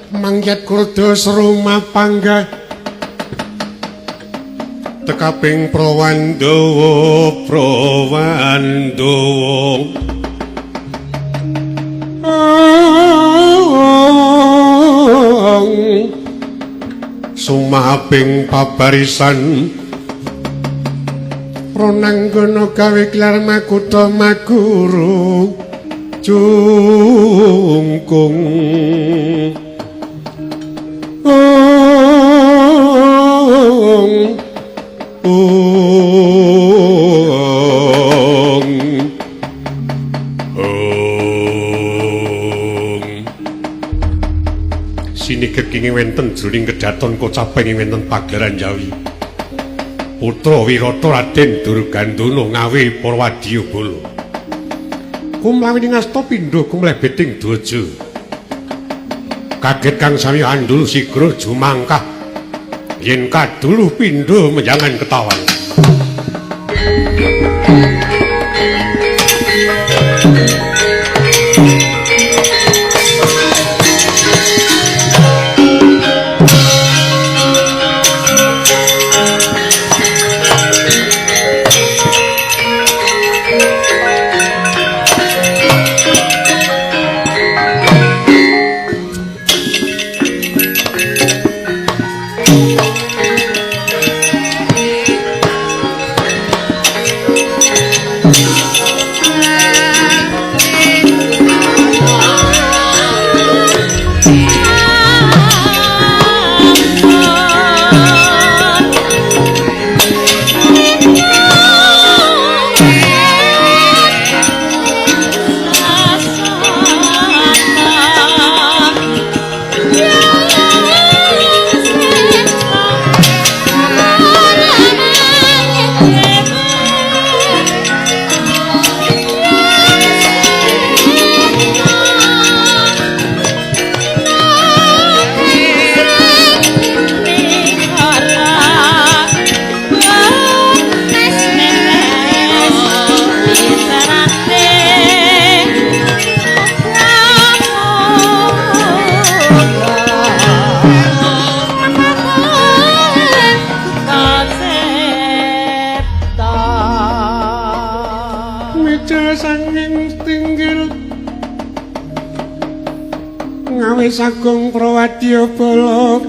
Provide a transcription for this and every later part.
Mangyat kurdos rumah pangga tekaping prawandawa sumaping pabarisan ronanggana gawe gelar makutha maguru jungkung Sinigek ing wenten jroning kedaton kocaping ing wenten pagelaran Jawi. Putra Wirata Raden Durgandana ngawe para wadyabala. Kumlawi ngasta pindha kumlebeting dwaja. Kaget kang sami andul sigra jumangkah yen kadulu pindha menjangan ketawan. Sagung Prawadyabala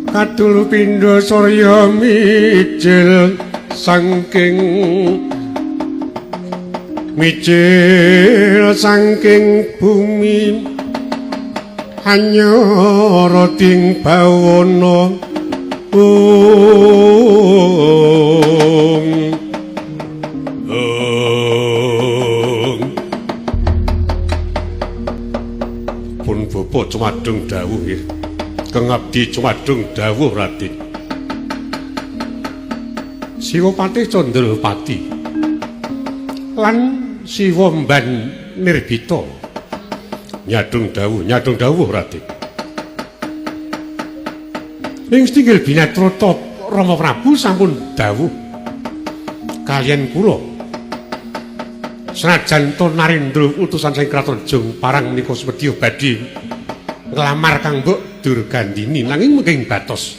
kadulu pindha sarya mijil saking bumi anyara ting bawana pun bapa cumadung dawuh kengabdi cumadung dawuh Raden Siwapati Candrapati lan Siwa Mban Nirbita nyadung dawuh Raden. Ing stinggil Binatrata Rama Prabu sampun dawuh kaliyan kula. Senajan to Narendra utusan saking kraton Jong Parang menika semedya badhe nglamar Kang Mbok Durgandini nanging mengking batos.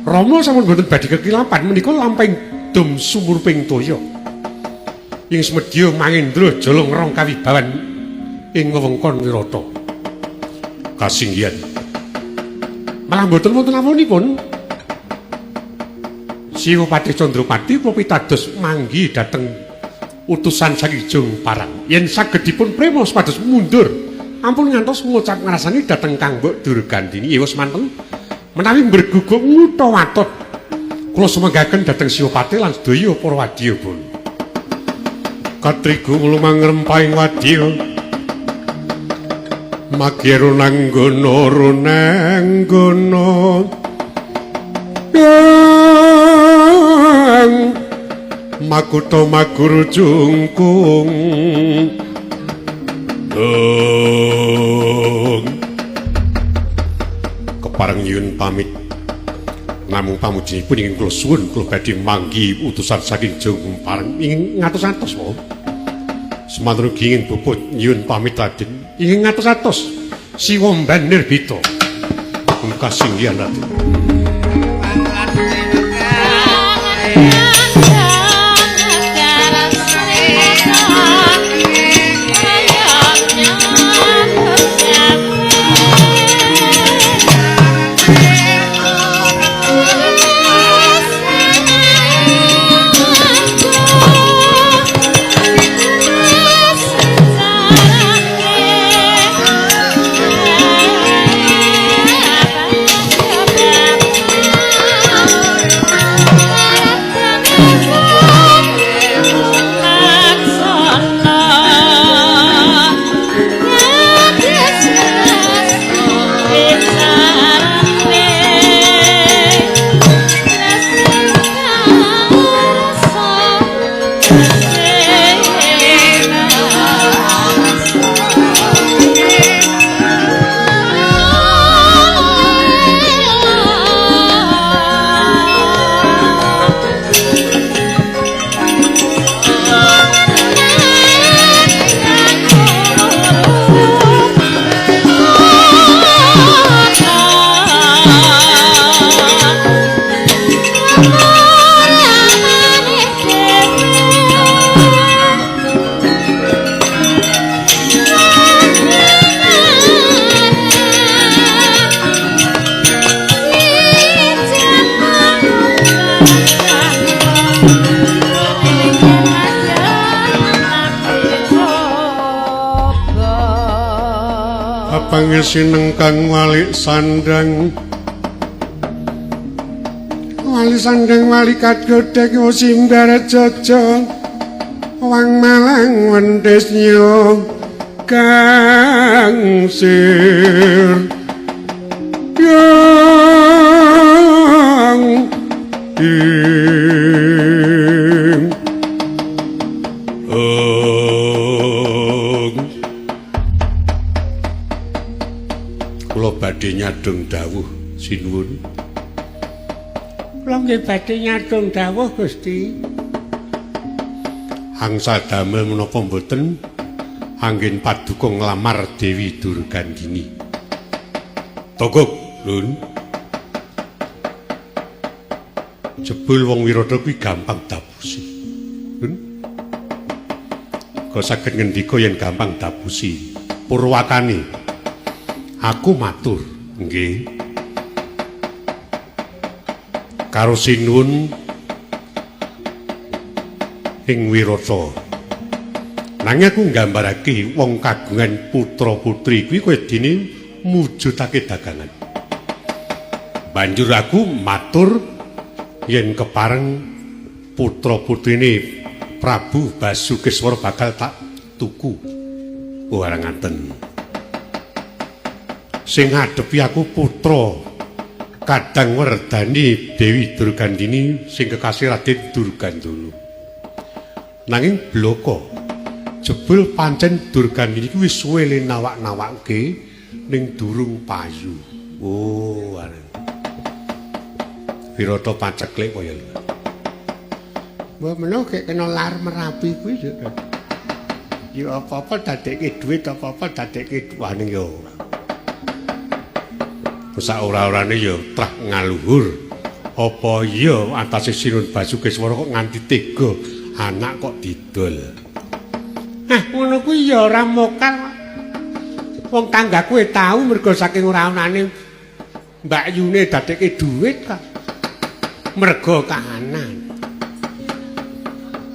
Rama sampun boten badhe kekilapan menika lampahing dom sumurping toya. Ing semedya Mangendra jolong rong kawibawan ing wewengkon Wirata. Kasinggihan. Malah mboten wonten awanipun. Siwapati Candrapati kula pitados manggi dhateng utusan saking Jong Parang. Yen saged dipun prema supados mundur, ampun ngantos ngucap ngrasani dhateng Kang Mbok Durgandini. Ya wis manten. Menawi berguguk ngutha watut, kula sumanggaken dhateng Siwapati lan sedaya para wadyabala. Katrigu lumang ngrempahing wadya Magyara nanggana makutha maguru jungkung kepareng nyuwun pamit Namung pamujinipun ingin kula suwun kula badhe manggi utusan saking Jung Parang ingin ngatos-atos wae. Semanten ugi ingin puput nyuwun pamit Raden ingin ngatos-atos siwa mban nirbita. Muga singgihan Raden. Pangesineng kang wali sandang wali kadgodhek simbar jojo wang malang wendhes nyo kang sir yang kula badhe nyadong dawuh sinuwun. Kula nggih badhe nyadong dawuh Gusti. Angsal damel menapa mboten anggen paduka nglamar Dewi Durgandini. Togok, Lun. Jebul wong Wirata kuwi gampang dabusi. Lun. Kok saged ngendika yen gampang dabusi. Purwakane aku matur, nggih. Karo sinuwun ing Wirata. Nanging aku nggambarake wong kagungan putra-putri kuwi kaya dene mujudake dagangan. Banjur aku matur yen kepareng putra-putrine Prabu Basukeswara bakal tak tuku. Ora ngaten. Sing ngadepi aku putra kadang werdani Dewi Durgandini sing kekasih Raden Durgandana. Nanging bloko jebul pancen Durgandini kuwi wis suwe le nawak-nawakke ning durung payu. Oh, areng. Wirata paceklek kaya lho. Mbok menawa kek kena lar Merapi kuwi ya apa-apa dadekke dhuwit apa-apa dadekke waning ya ora. Sak ora-orane ya trah ngaluhur. Apa iya antase Sinun Basukeswara kok nganti tega anak kok didol. Ngono kuwi ya ora mokal. Wong tanggaku tau mergo saking ora onane Mbak Yune dadekke dhuwit kok. Mergo kahanan.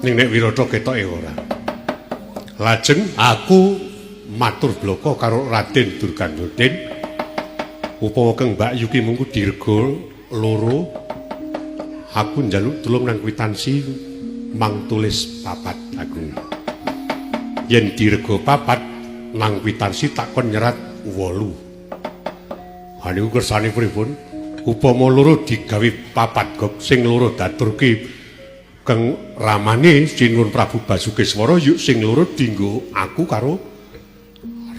Ning nek Wirata ketoke ora. Lajeng aku matur bloko karo Raden Durgandana. Upama keng Mbak Yuki mungku dirga loro aku njaluk tulung nang kwitansi mang tulis papat aku. Yen dirga papat nang kwitansi tak kon nyerat 8. Ha niku kersane pripun? Upama loro digawe papat gok sing loro daturke keng ramane Sinun Prabu Basukeswara yuk sing loro dienggo aku karo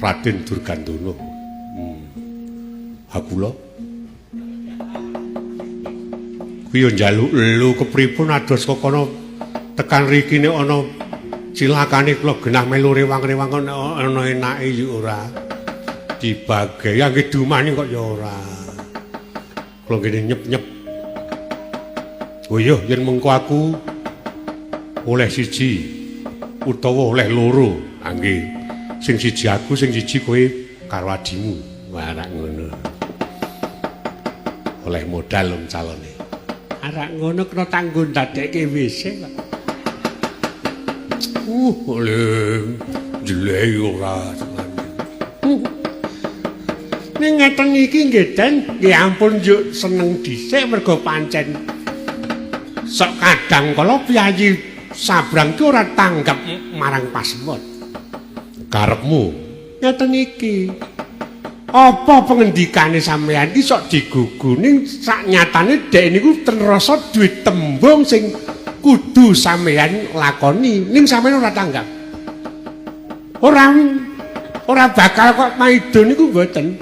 Raden Durgandana. Hakula Kuwi yo njaluk elu kepripun ados kok kono tekan riki nek ana cilakane kula genah melu rewang-rewang ana enake yo ora. Dibage angge dumani kok ya ora. Kula ngene nyep-nyep. Oh iya yen mengko aku oleh siji utawa oleh loro. Angge sing siji aku sing siji kowe karo adimu. Warak ngono. Oleh modal lho calone. Arak ngono kena tanggo ndadekke WC kok. Oleh jelek ora. Ning ngeten iki nggih Den, nggih ampun njuk seneng dhisik mergo pancen sok kadang kala piyayi sabrang ki ora tanggap marang pasemut. Karepmu ngeten iki. Apa pengendikane sampeyan iki sok digugu ning saknyatane dhek niku tenrasa duwe tembung sing kudu sampeyan lakoni ning sampeyan ora tanggap. Ora bakal kok maido niku mboten.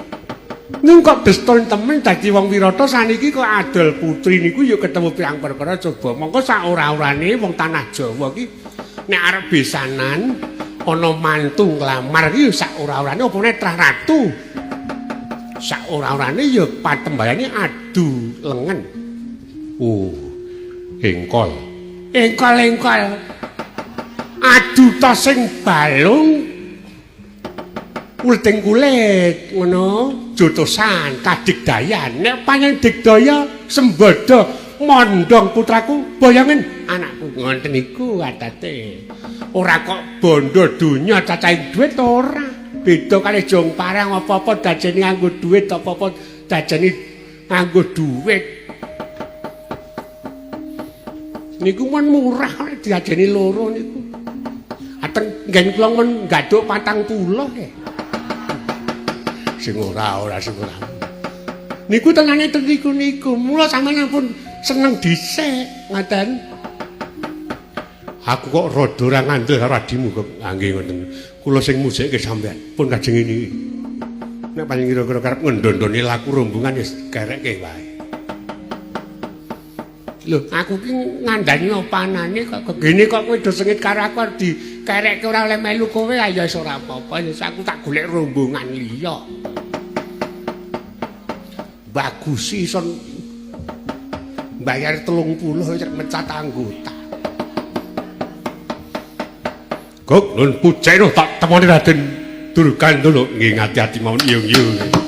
Ning kok deston temen dadi wong Wirata saniki kok adol putri niku ya ketemu pirang perkara coba. Monggo sak ora-orane wong tanah Jawa iki nek arep besanan ana mantu nglamar iki sak ora-orane apa nek trah ratu. Sak ora-orane ya patembayane adu lengen. Oh, engkol. Engkol. Adu ta sing balung ulting kulit ngono, jotosan, kadigdayan. Nek panjen digdaya sembodo mondong putraku, bayangin anakku ngoten niku adate. Ora kok bondo donya cacahing dhuwit ora. Beda kali jong parang apa-apa dajeni nganggo dhuwit apa-apa dajeni nganggo dhuwit. Niku men murah nek diajeni loro niku. Ateng nggen kula men nggaduk 40 sing ora sing ora. Niku tengane teng niku. Mula sampeyan pun seneng dhisik ngaten. Aku kok rada ora ngandel karo adimu kok nggih ngoten. Kula sing musikke sampean pun kajeng ini. Nek paling kira-kira karep ngendondoni laku rombongan wis kerekke wae. Lho, aku ki ngandani opanane kok kegene kok kowe do sengit karo aku dikerekke ora oleh melu kowe ya wis ora apa-apa. Aku tak golek rombongan liya. Bagus ison bayar 30 mecat anggota. Kok nun puceno tak temoni Raden Durgandana nggih ngati-ati mawon iyung-iyung.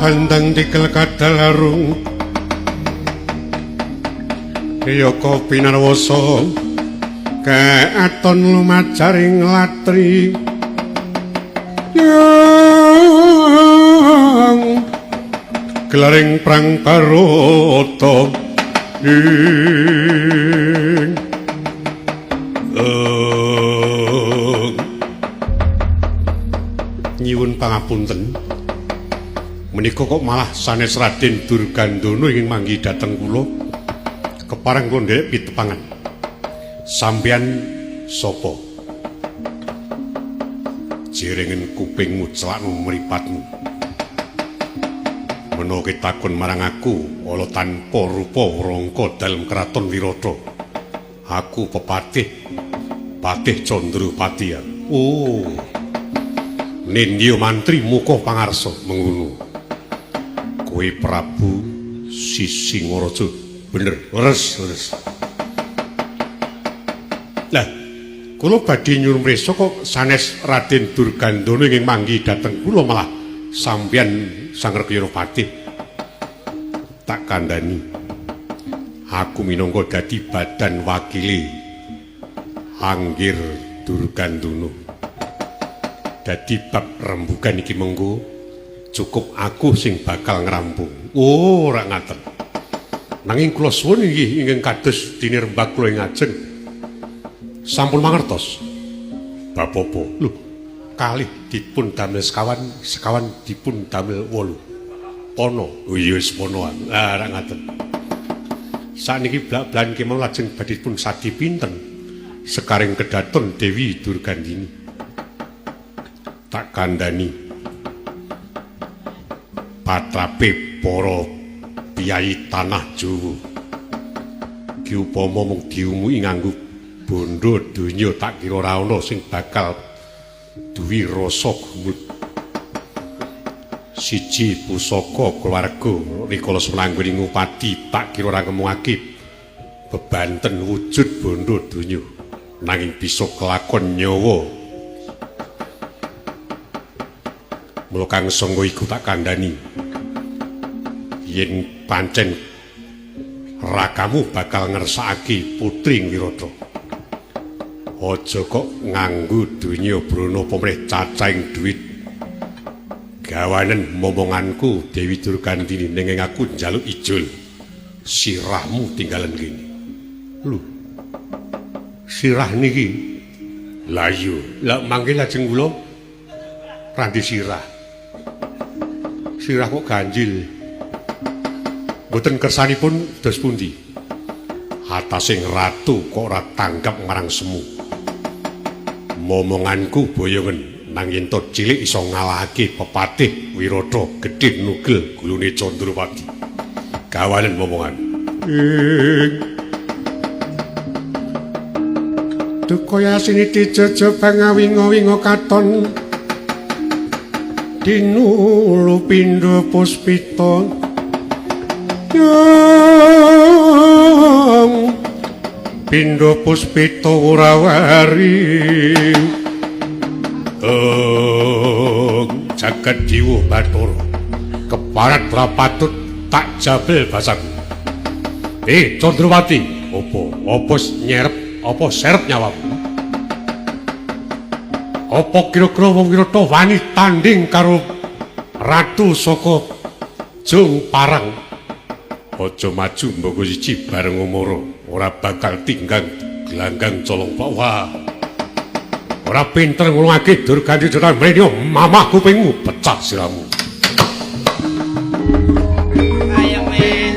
Pandang dikel kadalarung Yoko pinarwasa keaton lumajaring latri yang gelaring prang karoto nyuwun pangapunten. Menika kok malah sanes Raden Durgandana ingin manggi dhateng kula kepareng kula nderek pitepangan. Sampeyan sapa? Jirengen kupingmu celakno mripatmu. Menawa takon marang aku, ala tanpa rupa rangka dalem kraton Wirata. Aku pepatih Patih Candrawati. Oh. Nindya mantri muka pangarsa mengono. Kowe Prabu Sisingaraja. Bener, leres. Lah, kula badhe nyuwun prisa kok sanes Raden Durgandana ingkang manggi dhateng kula malah sampeyan Sang Rekyanapati. Tak kandhani. Aku minangka dadi badan wakili Anggir Durgandana. Dadi bab rembugan iki mengko cukup aku sing bakal ngrampung. Oh, ora ngaten. Nanging kula suwun inggih ingkang kados dene rembag kula ing ajeng. Sampun mangertos. Bapa-bapa, lho, kalih dipun damel sekawan dipun damel 8. Pono. Oh iya wis ponoan. Ah, ora ngaten. Sakniki blak-blakan kemawon lajeng badhe dipun sadi pinten sekaring kedaton Dewi Durgandini. Tak kandhani patrape para piyai tanah Jawa ki upama mung diumuki nganggo bondo donya tak kira ora ana sing bakal duwi rasa gumut. Siji pusaka keluarga rikala semanggoning ngupati tak kira ora ngemungake bebanten wujud bondo donya nanging bisa kelakon nyawa. Mula kang sangga iku tak kandhani yen pancen rakamu bakal ngersakake putri Wirata. Aja kok nganggo donya brana pamrih cacahing dhuwit. Gawanen momonganku Dewi Durgandini ning aku njaluk ijol. Sirahmu tinggalan kene. Lho. Sirah niki. Lah iya, lah mangke lajeng kula randi sirah. Sirah kok ganjil. Mboten kersanipun dos pundi? Atasing ratu kok ora tanggap marang semu. Momonganku boyongen nang yen to cilik iso ngalahake pepatih Wirata gedhe nugel gulune Candrawati. Gawanen momongan. Dukaya siniti jeje pangawinga-winga katon dinulu pindha puspita yang pindha puspita ora wari jagat jiwa Bathara keparat ora patut tak jabel basaku. Candrawati, apa nyerep apa seret nyawamu? Apa kira-kira wong Wirata wani tanding karo ratu saka Jung Parang? Aja maju mboko siji bareng umur ora bakal tinggang gelanggang colong bawah. Ora pinter ngulungake Durgandini tenan mrene mamah kupingmu pecah siramu. Ayo men.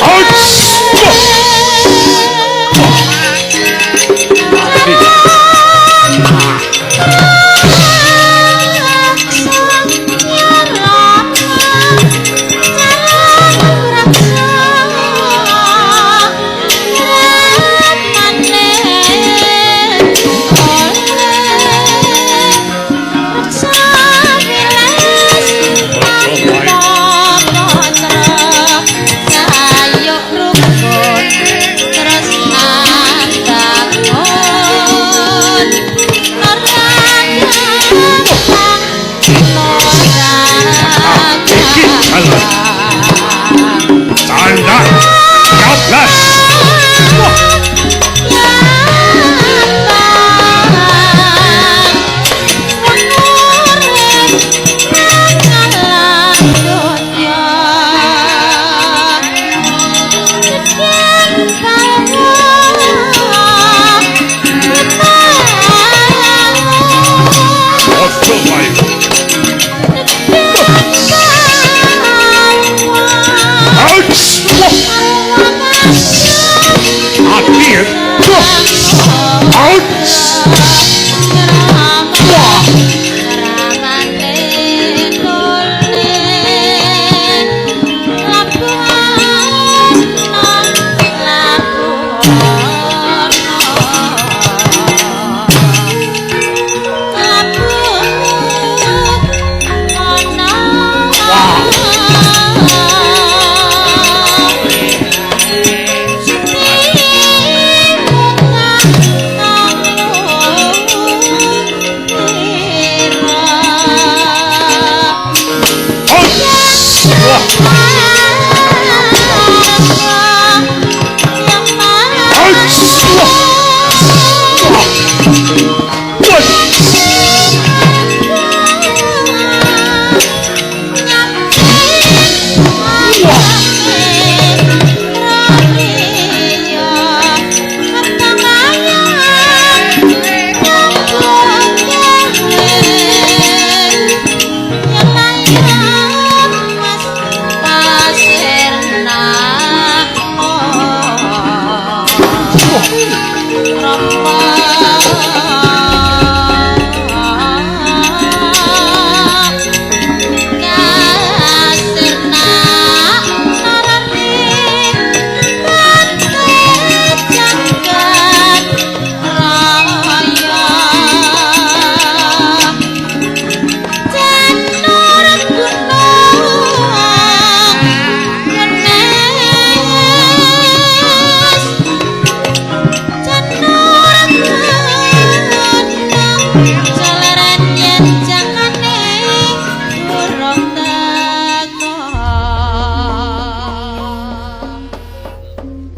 Out!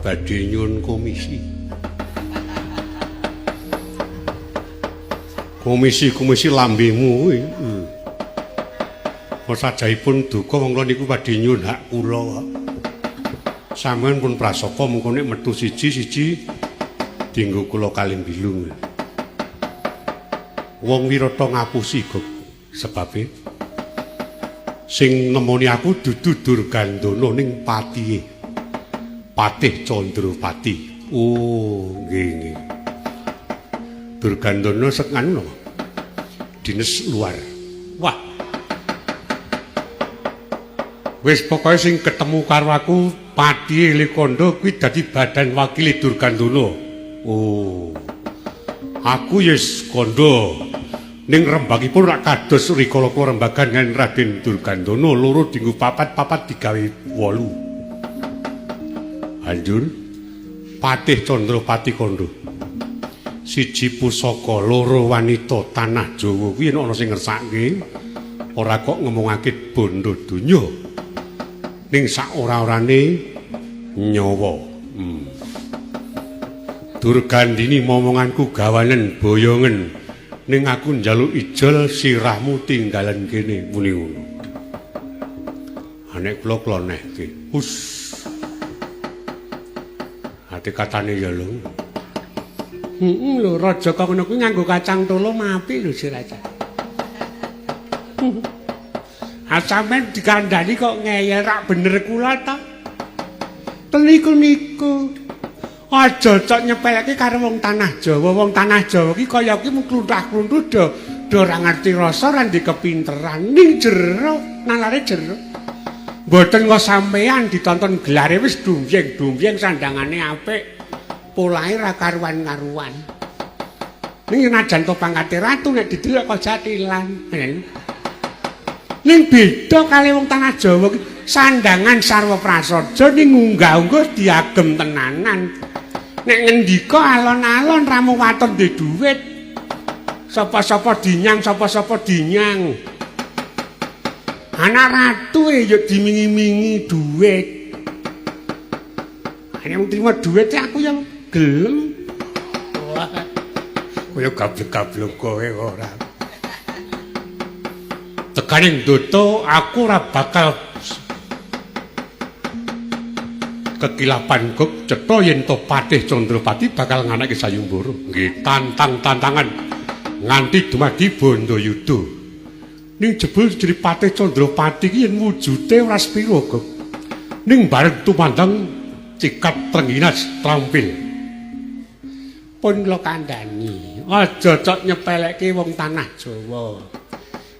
Badhe nyuwun komisi. Komisi lambemu kuwi. Sajaipun duka mongko niku badhe nyuwun hak kula. Sampeyan pun prasapa mengko nek metu siji-siji dienggo kula kalih bilung. Wong Wirata ngapusi kok sebabe sing nemoni aku dudu Durgandana ning patihe. Patih Candrawati. Oh, nggih. Durgandana sekanu napa? Dinas luar. Wah. Wis pokoke sing ketemu karo aku Patihe Lekanda kuwi dadi badan wakile Durgandana. Oh. Aku yes kandha ning rembagipun rak kados rikala kula rembagan ngen Raden Durgandana loro dienggo papat digawe 8. Anjur Patih Candrawati Kandha. Siji pusaka, loro wanita tanah Jawa kuwi nek ana sing ngersake ora kok ngomongake bondo donya. Ning sak ora-orane nyawa. Durgandini momonganku gawanen boyongen ning aku njaluk ijol sirahmu tinggalan kene muni ngono. Anek kula klonehke. Hus. Ati katane ya lho. Lho raja kok ngono kuwi nganggo kacang tolo apik lho Si Raja. Sampeyan dikandhani kok ngeyel rak bener kula ta. Teniku-niku. Aja cok nyepelke karo wong tanah Jawa. Wong tanah Jawa ki kaya ki mung kluthah-kluntuh do ora ngerti rasa ora ndek kepinteran ning jero nalare jero. Mboten kok sampean ditonton gelare wis dumbyeng-dumbyeng sandangane apik. Polahe ra karuan-karuan. Ning najan to pangkate ratu nek didelok kok jatilan. Ning beda kali wong tanah Jawa ki sandangan sarwa prasaja ning unggah-ungguh diagem tenanan. Nek ngendika alon-alon ramu waton ndek dhuwit. Sapa-sapa dinyang, sapa-sapa dinyang. Anak ratu ya dimingi-mingi dhuwit. Nek trimo dhuwit aku ya gelem. Wah. Kaya gablek-gablek kowe ora. Tekaning doto aku ora bakal kekilapan kok cetha yen to Patih Candrawati bakal nganake sayembara. Nggih, tantangan nganti dumadi Bandayuda. Ning jebul jeneng Patih Candrawati ki yen wujude ora sepira kok. Ning bareng tumandang cikat Trengginas trampil. pun kula kandhani aja cok nyepelekke wong tanah Jawa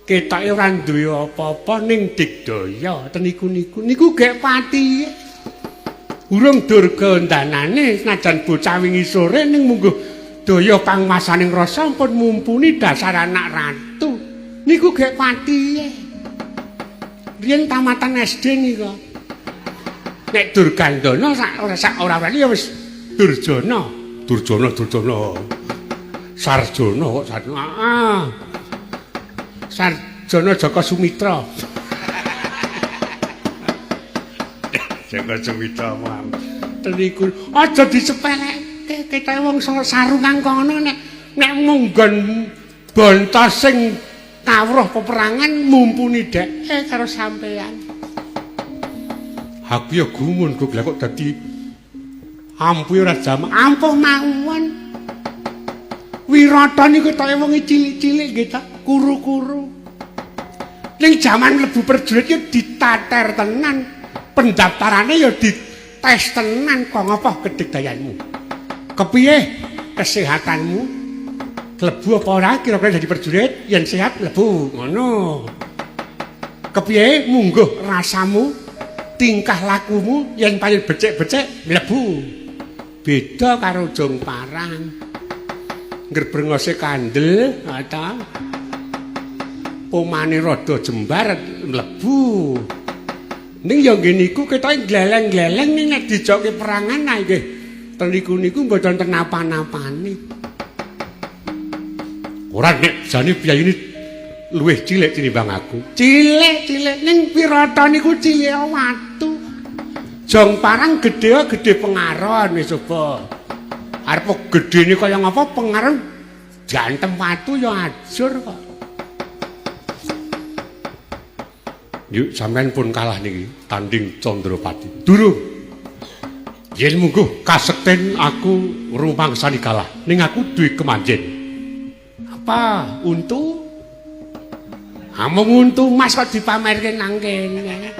ketoke ora duwe apa-apa ning digdaya ten niku gek pati urung durga ndanane senajan bocah wingi sore ning mungguh daya pangwasaning rasa pun mumpuni dasar anak ratu niku gek pati riyen tamatan SD niku nek Durgandana sak ora ya wis Durjana Sarjana kok Sarjana Jaka Sumitra Jaka Sumitra teniku aja disepelekke ketoke wong sarungan kono nek munggon bontos sing kawruh peperangan mumpuni dhek karo sampean aku ya gumun kok lha kok dadi ampuh ora jamak ampuh mawon Wirata niku ketoke wong cilik-cilik nggih ta kuru-kuru ning jaman mlebu prajurit ya ditater tenan pendaftarane ya dites tenan kok ngapa kedegdayanmu kepiye kesehatanmu klebu apa ora kira-kira dadi prajurit yen sehat mlebu ngono kepiye mungguh rasamu tingkah lakumu yen paling becik-becik mlebu beda karo jong parang ngrebrengose kandel ta pomane rada jembar mlebu ning ya nggih niku ketoke gleleng-gleleng nek dijokke perangan ae nggih ten niku mboten ten napa-napane ora nek jane piyayine luwih cilik tinimbang aku. Cilik ning Wirata niku cilik watu. Jong parang gedhe pengaron wis coba. Arep gedhene kaya ngapa pengaron jantem watu ya ajur kok. Yuk sampean pun kalah niki tanding Candrapati. Durung. Yen mungguh kasekten aku rumangsani kalah ning aku duwe kemanjen. Apa untu? Amung untu mas kok dipamerke nang kene.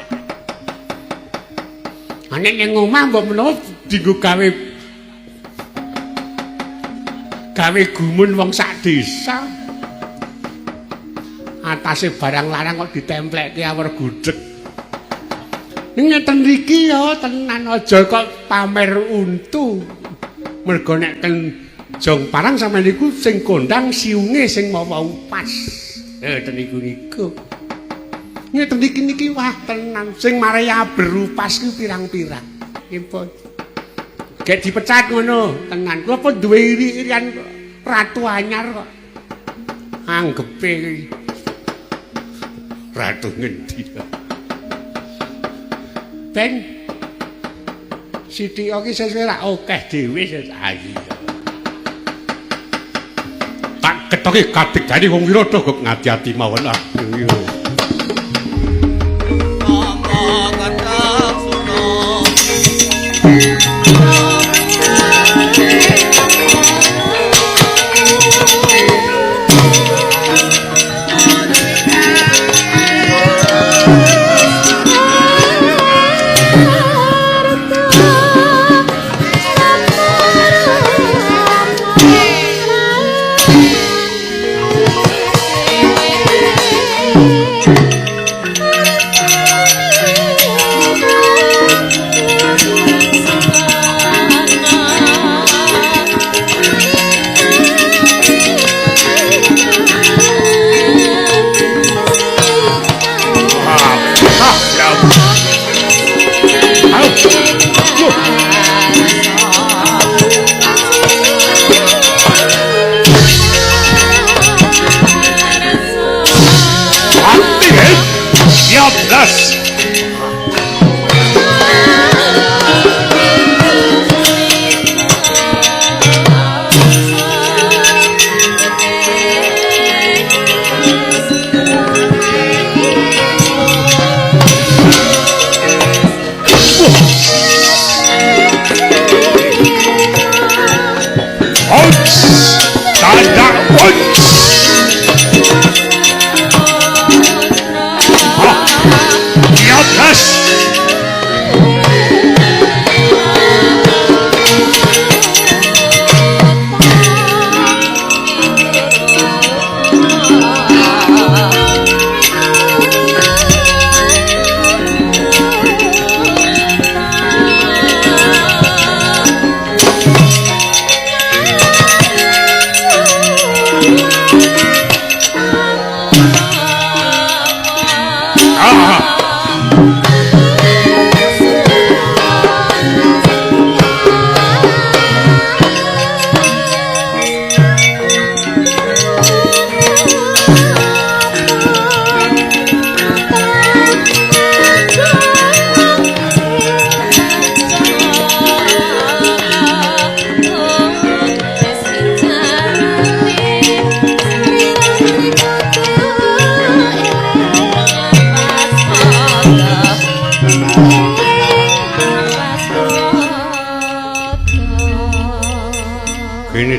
Nek ning omah mbok menawa dienggo gawe gumun wong sak desa. Atase barang larang kok ditemplekke awer gudeg. Ning ngeten mriki ya tenan aja kok pamer untu. Mergo nek ten Jong Parang sampeyan niku sing kondang siunge sing mawa pas. Ten niku. Ngeten niki wah tenan sing marai berupas ku pirang-pirang. Nggih, gek dipecat ngono, tenan. Kula apa duwe iri-irian ratu anyar kok. Anggepe ratu ngendi. Ben Siti iki sesuk ora akeh dhewe ayi. Tak ketoke kadegane wong Wirata kok ngati-ati mawon ah.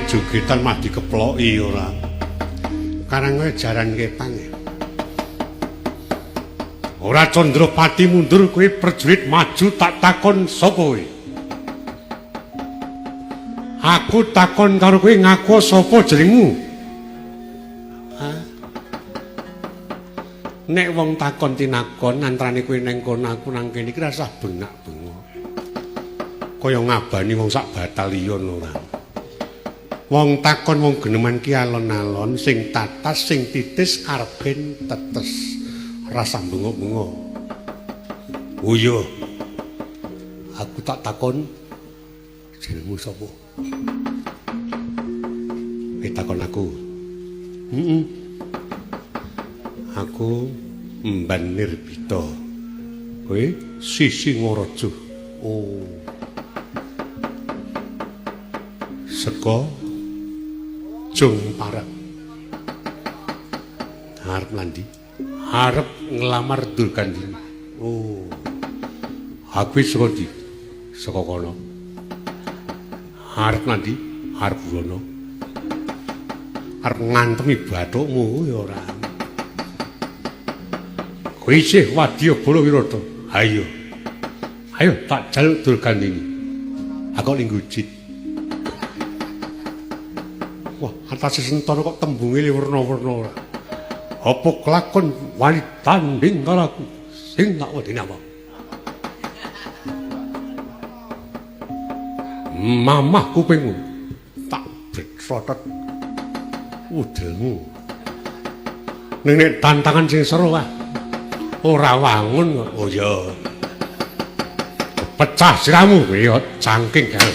jogetan mah dikeploki ora. Karang kowe jaran kepang. Ora Candrapati mundur kowe prajurit maju tak takon sapa kowe? Aku takon karo kowe ngaku sapa jenengmu? Hah? Nek wong takon tinakon antarane kowe nang kono aku nang kene iki rasah bengak-bengok. Kaya ngabani wong sak batalion ora. Wong takon wong geneman ki alon-alon sing tatas sing titis karepen tetes. Rasa bengok-bengok. Oh iya. Aku tak takon jenengmu sapa? Takon aku. Aku Mban Nirbita. Kowe Sisingaraja. Oh. Seka Jongparang. Arep landi. Arep ngelamar Durgandini. Oh. Aku saka ndi? Saka kono. Arep landi? Arep rono. Arep ngantemi bathukmu ya ora. Kowe isih wadya Balawirata. Ayo. Ayo tak jaluk Durgandini. Aku ning gujit. Wah, atase sentana kok tembunge werna-werna ora. Apa kelakon wani tanding karo aku sing tak wedeni apa? Mamah kupingmu tak betrotot udelmu. Nek tantangan sing seru ah. Ora wangun kok. Oh ya. Pecah siramu kowe cangking kan.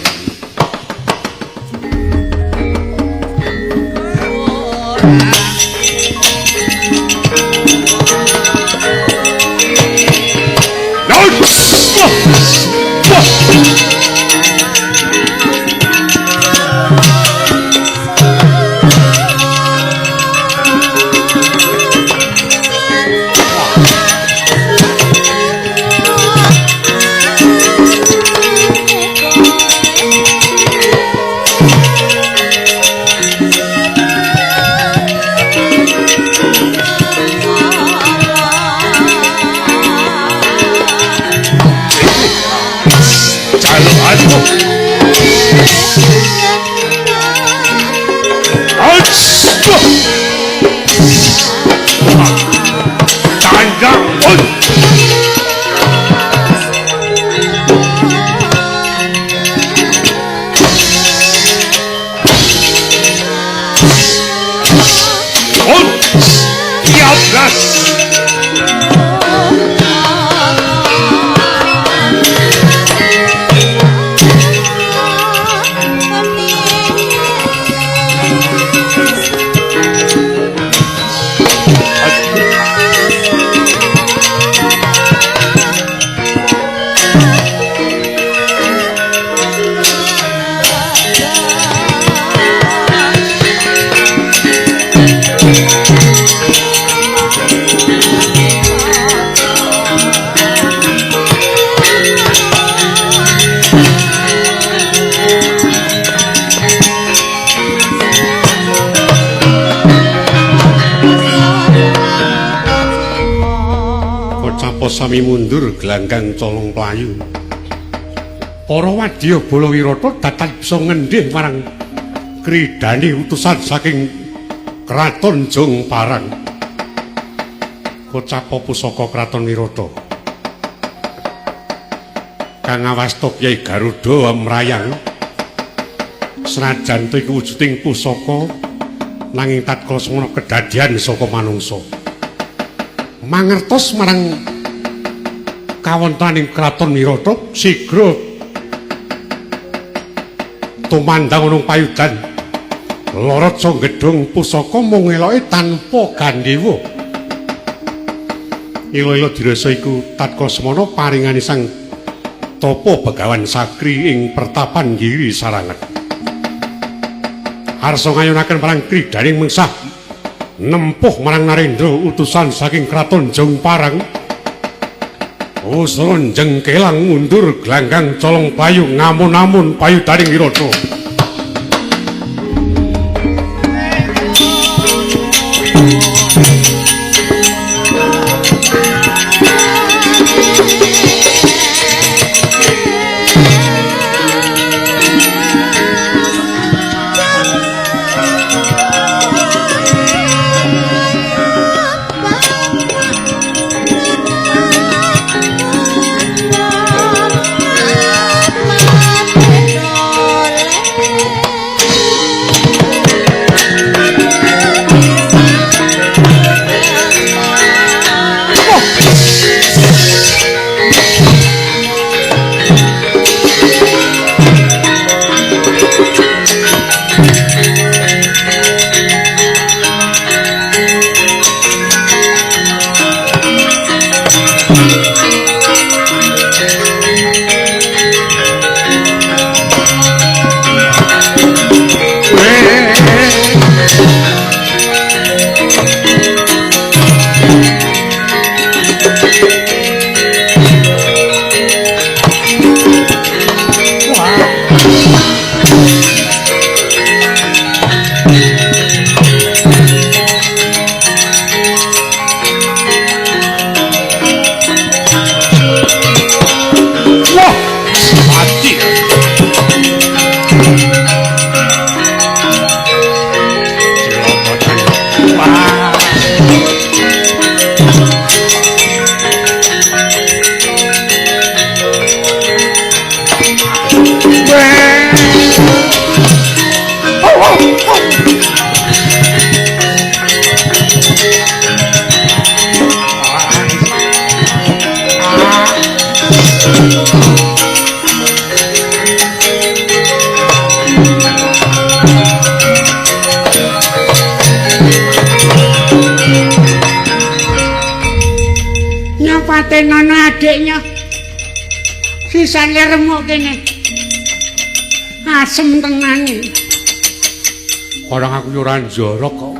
Sami mundur gelanggang colong playu. Para wadya Balawirata datan bisa ngendhih marang kridani utusan saking Kraton Jongparang. Kocapa pusaka Kraton Wirata. Kang Awasta Kyai Garuda mrayang. Senajan iku wujuding pusaka nanging tatkala semana kedadian saka manungsa. Mangertos marang kawontening Kraton Wirata sigra tumandang ana payudan laraca gedhong pusaka mung eloke tanpa gandhewa. Ilo-ilo dirasa iku tatkala semana paringane Sang Tapa Begawan Sakri ing pertapan Giri Sarangan. Arsa ngayunaken marang kridaning mengsah nempuh marang Narendra utusan saking Kraton Jongparang. Usron jengkelang mundur gelanggang colong payu ngamun-amun payu daring Wirata. Patenono adiknya sisane remuk kene asem tenan orang aku yo ora njorok kok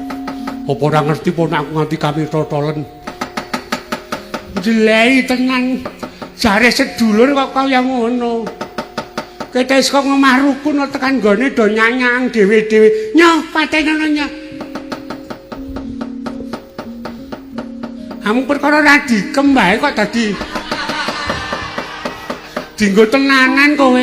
apa ora ngerti ponakku nganti kami totolen jelei tenan jare sedulur kok kaya ngono kete kok ngomah rukun tekan gone do nyanyang dhewe-dhewe nyoh patenono nyoh kamu perkara ora dikem bae kok dadi dinggo tenanan kowe.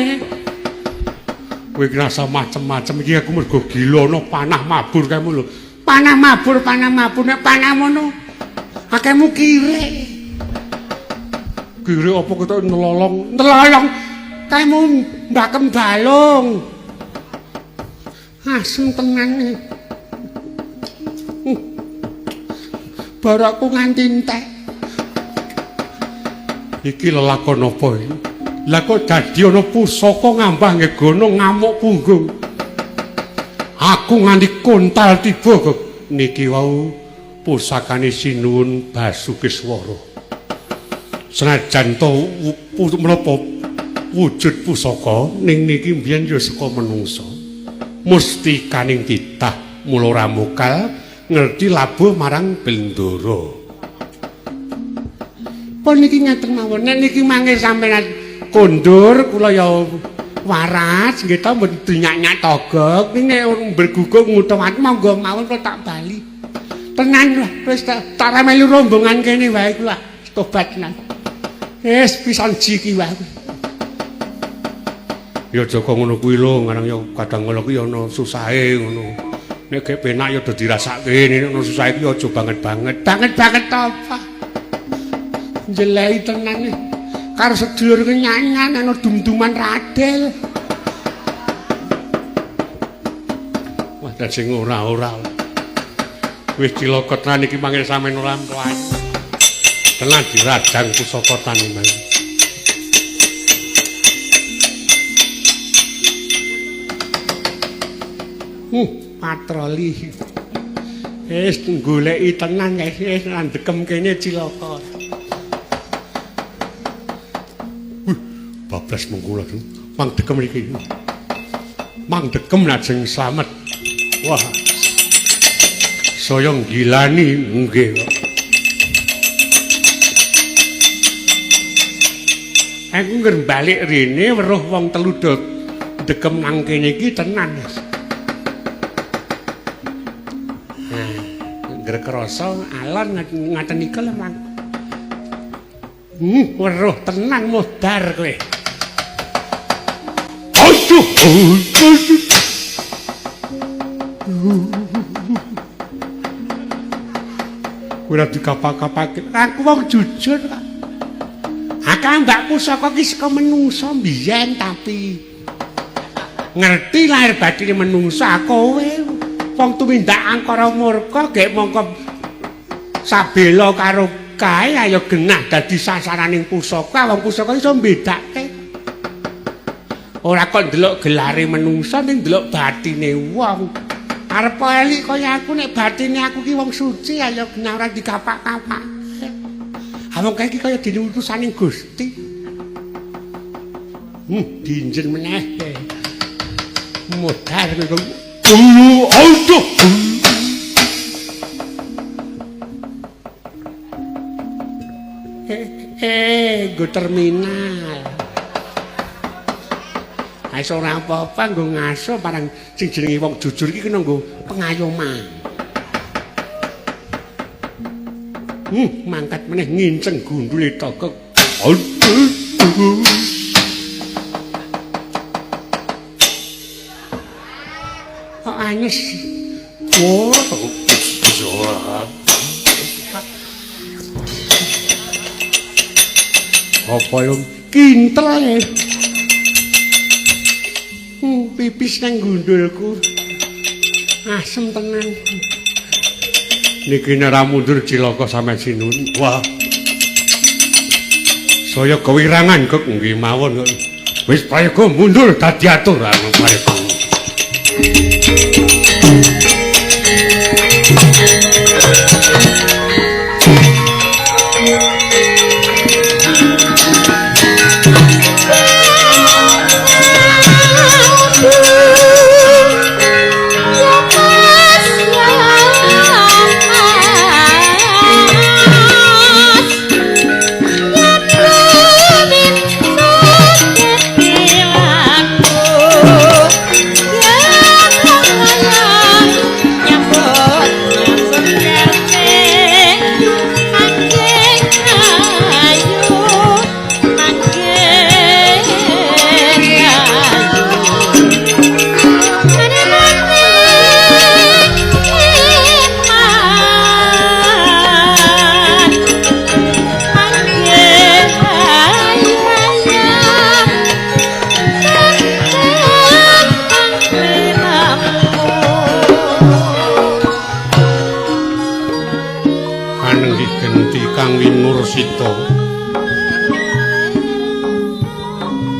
Kowe ngrasa macem-macem iki aku mergo gila ana panah mabur kamu lho. Panah mabur nek panah mono akehmu kire. Kire apa ketok nelolong? Nelolong kamu mbakem balung. Asem tenan. Barakku nganti entek. Iki lelakon apa iki? Lah kok dadi ana pusaka ngambah ngegono ngamuk punggung. Aku nganti kontal tiba kok niki wau pusakane Sinuwun Basukiswara. Senajan to menapa wujud pusaka ning niki mbiyen ya saka menungsa. Mustikaning titah mula ramukal ngerti labuh marang Bendara. Pun niki ngaten mawon, nek niki mangke sampeyan kondur kula ya waras nggih ta mboten dinyak-nyak togok. Nek berguguk ngutawat monggo mawon kula tak bali. Tenan lho, wis tak melu rombongan kene wae kula tobat tenan. Wis pisan jiki wae. Ya Joko ngono kuwi lho, ngarang ya kadang ngono kuwi ana susahe ngono. Nek gek penak ya do dirasake, nek ono susah iki aja banget-banget. Banget-banget apa? Jelei tenan karo sedulur kenyanyan ana dum-duman radel. Wah, dan sing ora-ora. Wis cilaka tenan iki mangke sampeyan ora mlayu. Tenan diradang pusaka taniman. Patroli. Wis goleki tenan wis ndekem kene cilaka. Bablas mengkula mang dekem iki. Mang dekem lajeng slamet. Wah. Saya ngilani nggih kok. Aku ngger balik rene weruh wong telu do dekem nang kene iki tenan. Ngger krasa alon ngaten niku lho, Mang. Weruh tenan modar kowe. Aduh. Ora dikapak-kapake. Aku wong jujur kok. Akang Mbak Pusaka ki saka menungsa biyen tapi ngerti lahir batine menungsa kowe wong tumindak angkara murka gek mongko sabela karo kae ayo genah dadi sasaraning pusaka wong pusaka iso mbedake ora kok ndelok gelare menungsa ning ndelok batine wong arep elik kaya aku nek batine aku ki wong suci ayo genah ora dikapak-kapak awong kae ki kaya dene utusaning Gusti dinjen meneh modar kok. Aduh. Go terminal. Iso ora apa-apa nggo ngaso parang sing jenenge wong jujur iki kena nggo pengayoman. Mangkat meneh nginceng gundule tokok. Aduh. Anyes. Wow. Apa yo kintel. Pipis nang gundulku. Asem tenan. Niki nek ra mundur cilaka sampe sinun. Wah. Saya kewirangan kok nggih mawon kok. Wis prayoga mundur dadi atur anu prayoga.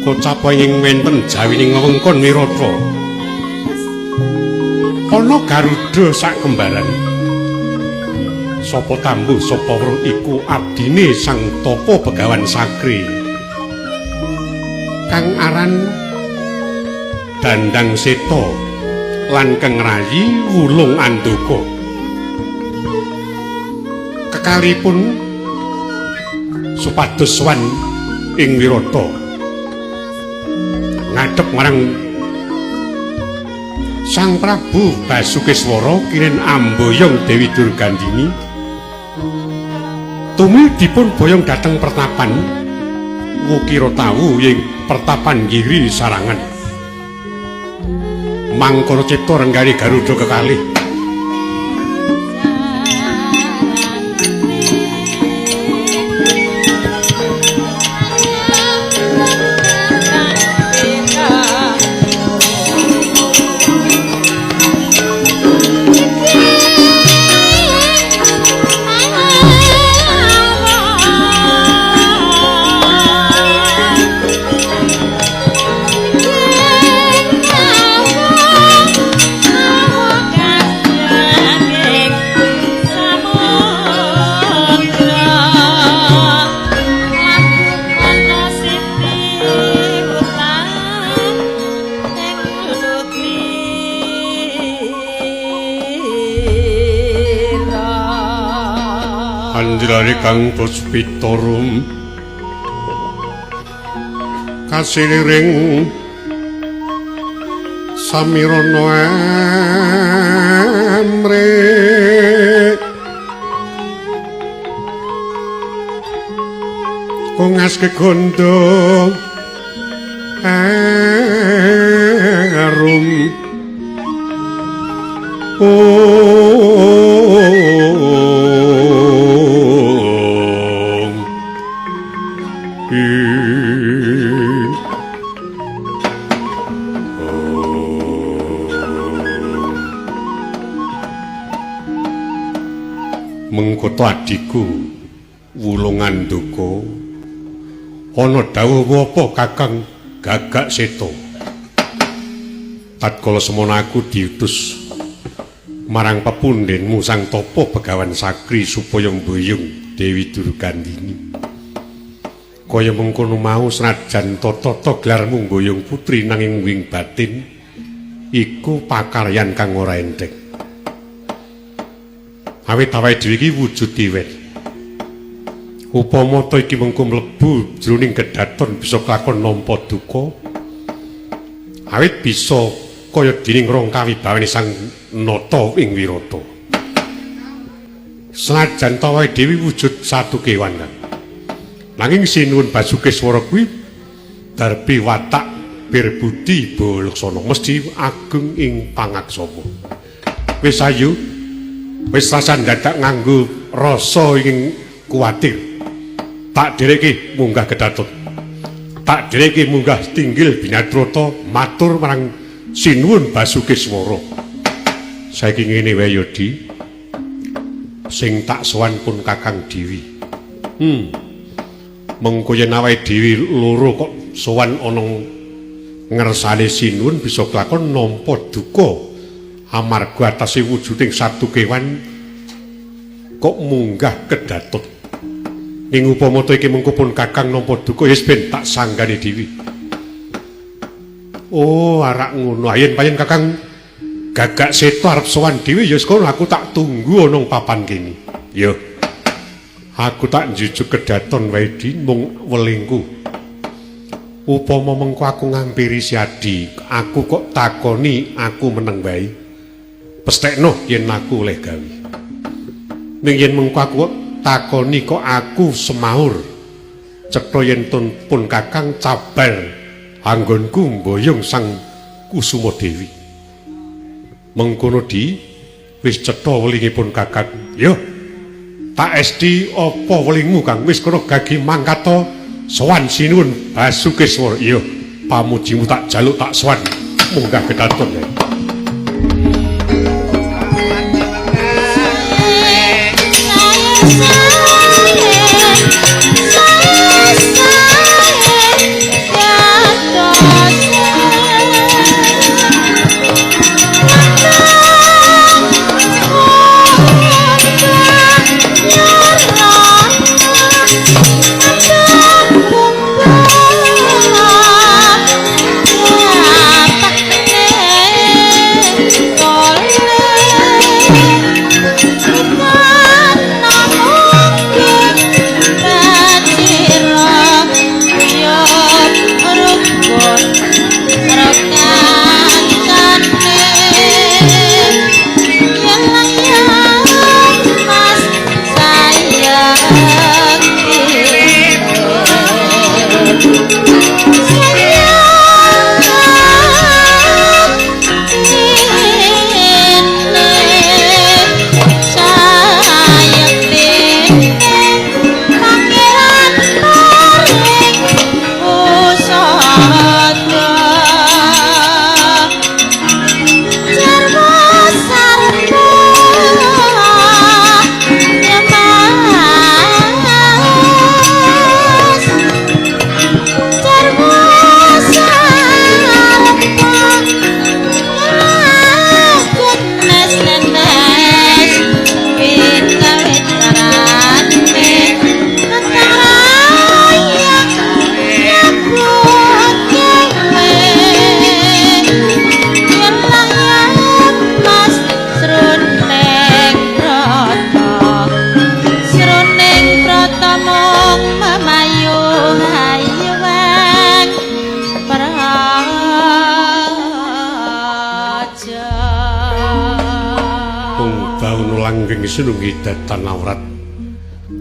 Kocaping wenten jawining wewengkon Wirata. Ana Garuda sak kembaran. Sapa tambuh sapa weruh iku abdine Sang Tapa Begawan Sagri. Kang aran Dandang Seta lan Kang Rayi Wulung Andaka. Kekalipun supados sowan ing Wirata. Ngadhep marang Sang Prabu Basukeswara kiren amboyong Dewi Durgandini tumil dipun boyong dhateng pertapan wukira tawu ing pertapan Giri Sarangan mangkara cipta renggani Garuda kekalih Anjlane Kang Puspitorum kasiliring Samirana Emre ungas kegondong arum mengkoto adiku wulungan duka ana dawuh apa Kakang Gagak Seta tatkala semana aku diutus marang pepundhenmu Sang Tapa Begawan Sakri supaya mboyong Dewi Durgandini kaya mengkono mau senajan tata gelarmu mboyong putri nanging wing batin iku pakaryan kang ora enteng awit awake dhewe iki wujud diwen upama ta iki mengko mlebu jroning kedaton bisa kelakon nampa duka awit bisa kaya dening rong kawibawane Sang Nata ing Wirata senajan ta awake dhewe wujud satu kewan kan nanging sinuwun Basukeswara kuwi darbi watak berbudi balaksana mesti agung ing pangaksama wis ayu wis rasan dadak nganggo rasa ingin kuwatir tak dereke munggah kedaton tak dereke munggah tinggil Binatrata matur marang sinuwun Basukeswara saiki ngene wae Yodi sing tak sowan pun Kakang Dewi mengko yen awake dhewe loro kok sowan ana ngersane sinuwun bisa kelakon nampa duka amarga atase wujuding satu kewan kok munggah kedaton ing upama iki mengko pun Kakang nampa duka wis ben tak sanggane dhewe oh arak ngono ayen payen Kakang Gagak Seta arep sowan dhewe ya sekono aku tak tunggu ana papan kene ya aku tak njujuk kedaton wae di mung welingku upama mengko aku ngampiri si Adi aku kok takoni aku meneng wae pestekno yen aku oleh gawe ning yen mengko aku kok takoni kok aku semaur cetha yen pun Kakang cabar anggonku mboyong Sang Kusuma Dewi mengkono di wis cetha welingipun Kakang yo tak esti apa welingmu Kang wis kono gagi mangkata sowan sinuwun Basukeswara iya pamujimu tak jaluk tak sowan munggah kedaton ya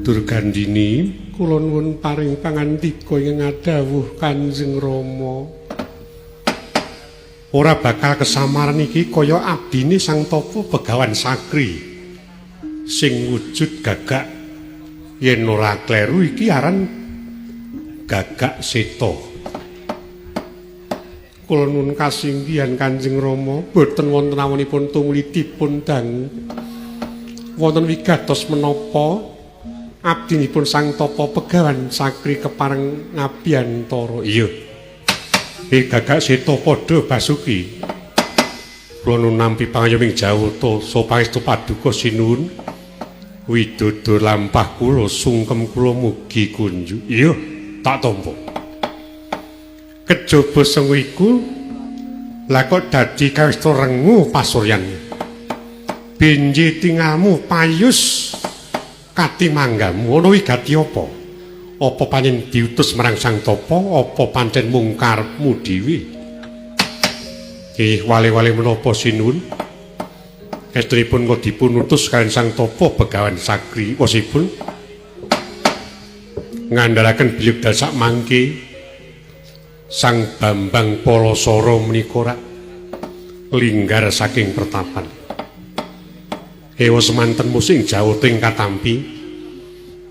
Durgandini, kula nuwun paring pangandika ing ngadhawuh Kanjeng Rama. ora bakal kesamaran iki kaya abdine Sang Tapa Begawan Sakri sing wujud gagak. Yen ora kleru iki aran Gagak Seta. Kula nuwun kasinggihan Kanjeng Rama, boten wonten awanipun tumulitipun dangu. Wonten wigatos menapa abdinipun Sang Tapa Begawan Sakri kepareng ngabiyantara. Iya. Gagak Seta padha Basuki. Kula nuwun nampi pangayoming jawata sapangestu paduka sinuwun. Widodo lampah kula sungkem kula mugi kunjuk. Iya, tak tampa. Kejaba sengu iku lah kok dadi kawista rengu pasuryan. Benje tinggalmu payus katimanggamu ana wigati apa? Apa pancen diutus marang Sang Tapa apa pancen mung karepmu dhewe? Wale-wale menapa sinuwun? Estunipun kok dipun utus kaliyan Sang Tapa Begawan Sakri wasipun ngandharaken biyogdal sak mangke Sang Bambang Palasara menika rak linggar saking pertapan. Ewa semanten musing jawata ing katampi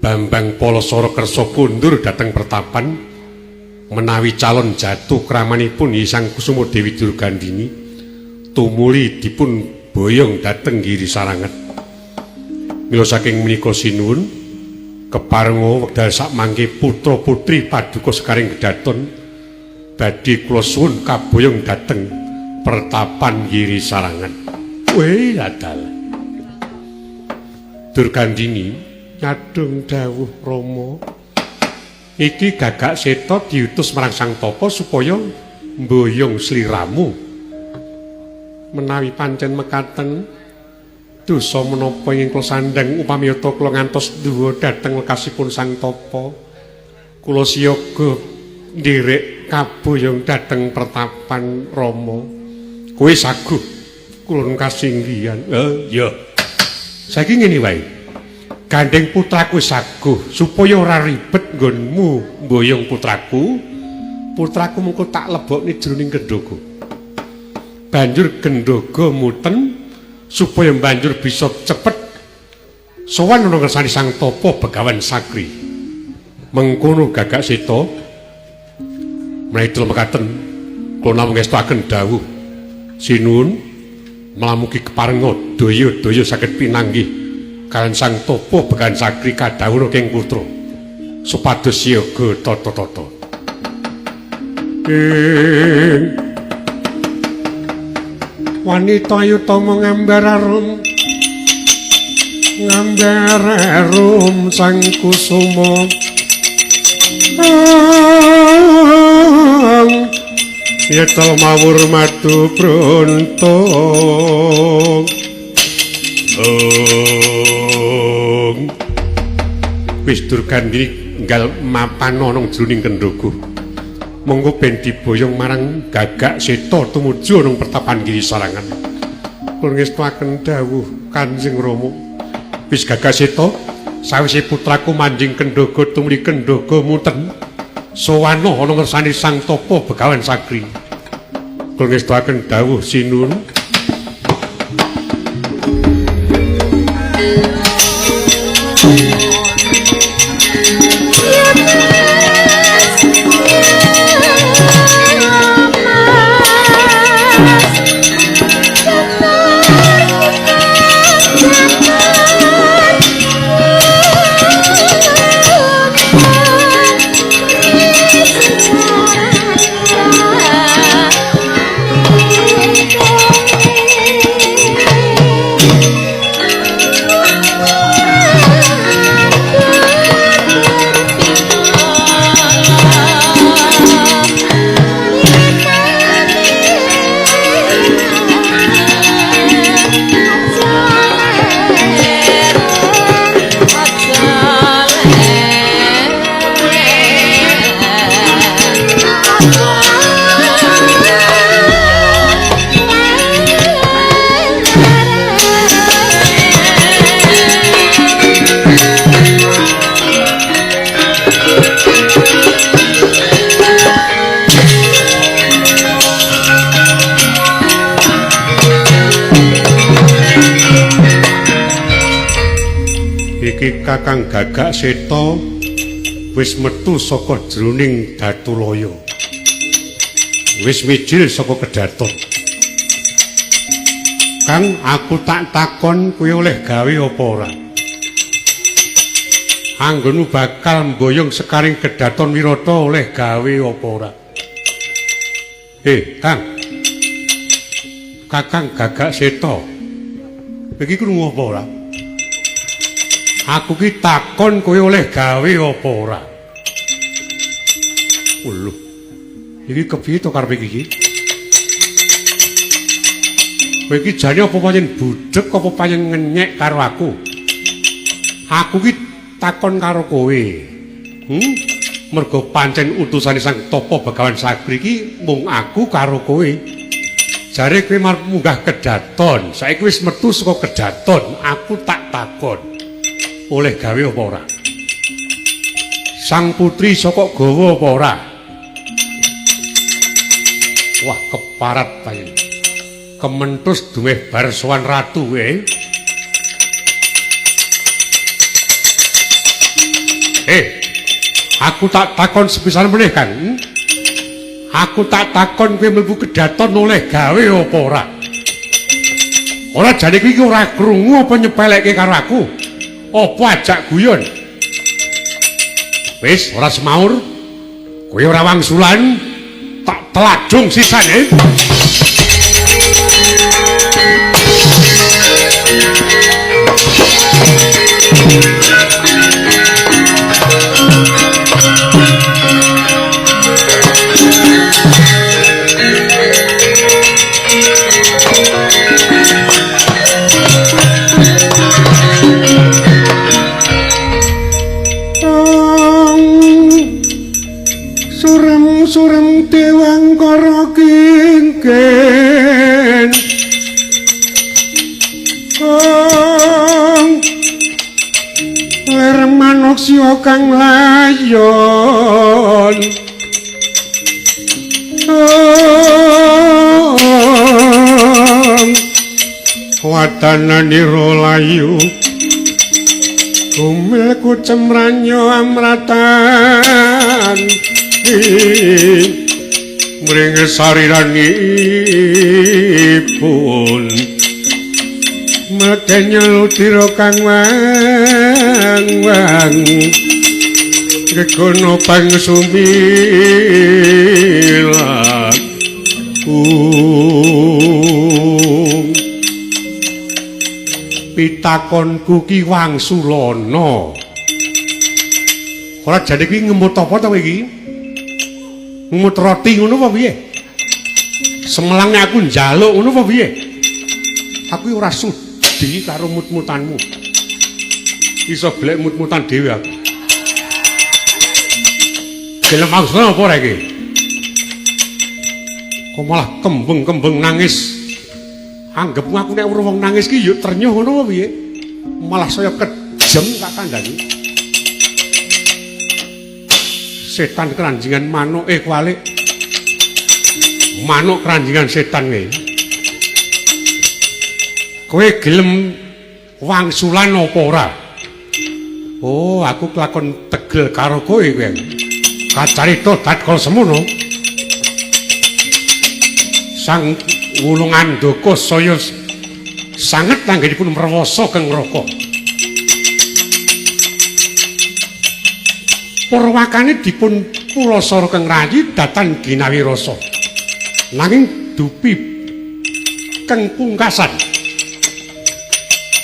Bambang Palasara kersa kundur dhateng pertapan menawi calon jatuh kramanipun Sang Kusuma Dewi Durgandini tumuli dipun boyong dhateng Giri Saranget. Mila saking menika sinuwun keparenga wekdal sak mangke putra putri paduka sekaring kedaton badhe kula suwun kaboyong dhateng pertapan Giri Saranget. Weh dadal Durgandini Nyadung dawuh Rama, iki Gagak Seta diutus marang Sang Tapa supaya mboyong sliramu. menawi pancen mekaten dosa menapa ing kula sandhang upamiyata kula ngantos duwa dhateng lekasipun Sang Tapa, kula siyaga nderek kaboyong dhateng pertapan Rama. Kowe saguh Kula kasinggihan. Ya. Saiki ngene wae. Gandeng putraku saguh supaya ora ribet nggonmu mboyong putraku. Putraku mengko tak lebokne jroning gendhoga. Banjur gendhoga muten supaya banjur bisa cepet sowan ana ngersani Sang Tapa Begawan Sakri. Mengkono Gagak Seta. Menawi mekaten kula namung ngestakaken dawuh sinuwun mlamugi keparenga daya-daya saged pinanggih kaliyan Sang Tapa Begawan Sakri kadhawuh ing putra supados siyaga tata-tata. Wanita ayu tama ngambar arum Sang Kusuma Yetal mawur madu bronto wis Durgandini enggal mapan ana jroning kendhoga. Monggo ben diboyong marang Gagak Seta tumuju ana pertapan Giri Sarangan. Kula ngestakaken dawuh Kanjeng Rama. Wis Gagak Seta, sawise putraku manjing kendhoga tumuli kendhoga muten sowana ana ngersani Sang Tapa Begawan Sakri. Kula ngestakaken dawuh sinuwun. iki Kakang Gagak Seta wis metu saka jroning Datulaya. Wis mijil saka Kedaton. Kang, aku tak takon kowe oleh gawe apa ora? Anggonmu bakal mboyong sekaring Kedaton Wirata oleh gawe apa ora? Kang. Kakang Gagak Seta. Iki krungu apa ora? Aku ki takon kowe oleh gawe apa ora? Lho. Iki kepiye to karepe iki? Kowe iki jane apa pancen budhek apa pancen ngenyek karo aku? Aku ki takon karo kowe. Mergo pancen utusane Sang Tapa Begawan Sagri iki mung aku karo kowe. Jare kowe marep munggah Kedaton, saiki wis metu saka Kedaton, aku tak takon. Oleh gawe apa ora? Sang putri saka gawa apa ora? Wah, keparat payen. Kementus dumeh bar sowan ratu kowe. Aku tak takon sepisan meneh, Kang. Aku tak takon kowe mlebu Kedaton oleh gawe apa ora? Ora jane iki ora krungu apa nyepelekke karo aku? Apa ajak guyon? Wis ora semaur. Kowe ora wangsulan, tak telajung sisane. Surem Dewangkara kingken ler manusia kang layon wadananira layu kumilku cemranyo amratan mring sariranipun medenya lutira kang wang gegono pangsumilan pitakonku ki Wangsulana ora jane kuwi ngemut apa to iki? Ngemut roti ngono apa piye? Semelange aku njaluk ngono apa piye? Aku ora sudi karo mut-mutanmu. Iso golek mut-mutan dhewe aku. Gelem maksudnya apa ora iki? Kok malah kembeng-kembeng nangis. Anggepmu aku nek weruh wong nangis ki yo ternyuh ngono apa piye? Malah saya kejem tak kandhani. Setan keranjingan manuk kualik manuk keranjingan setan kowe gelem wangsulan apa ora? Oh, aku kelakon tegel karo kowe kacarita tatkala semono Sang Wulungandaka saya sanget anggenipun mrewasa keng neraka. Purwakane dipun pulasara keng rayi datan ginawi rasa. Nanging dupi keng pungkasan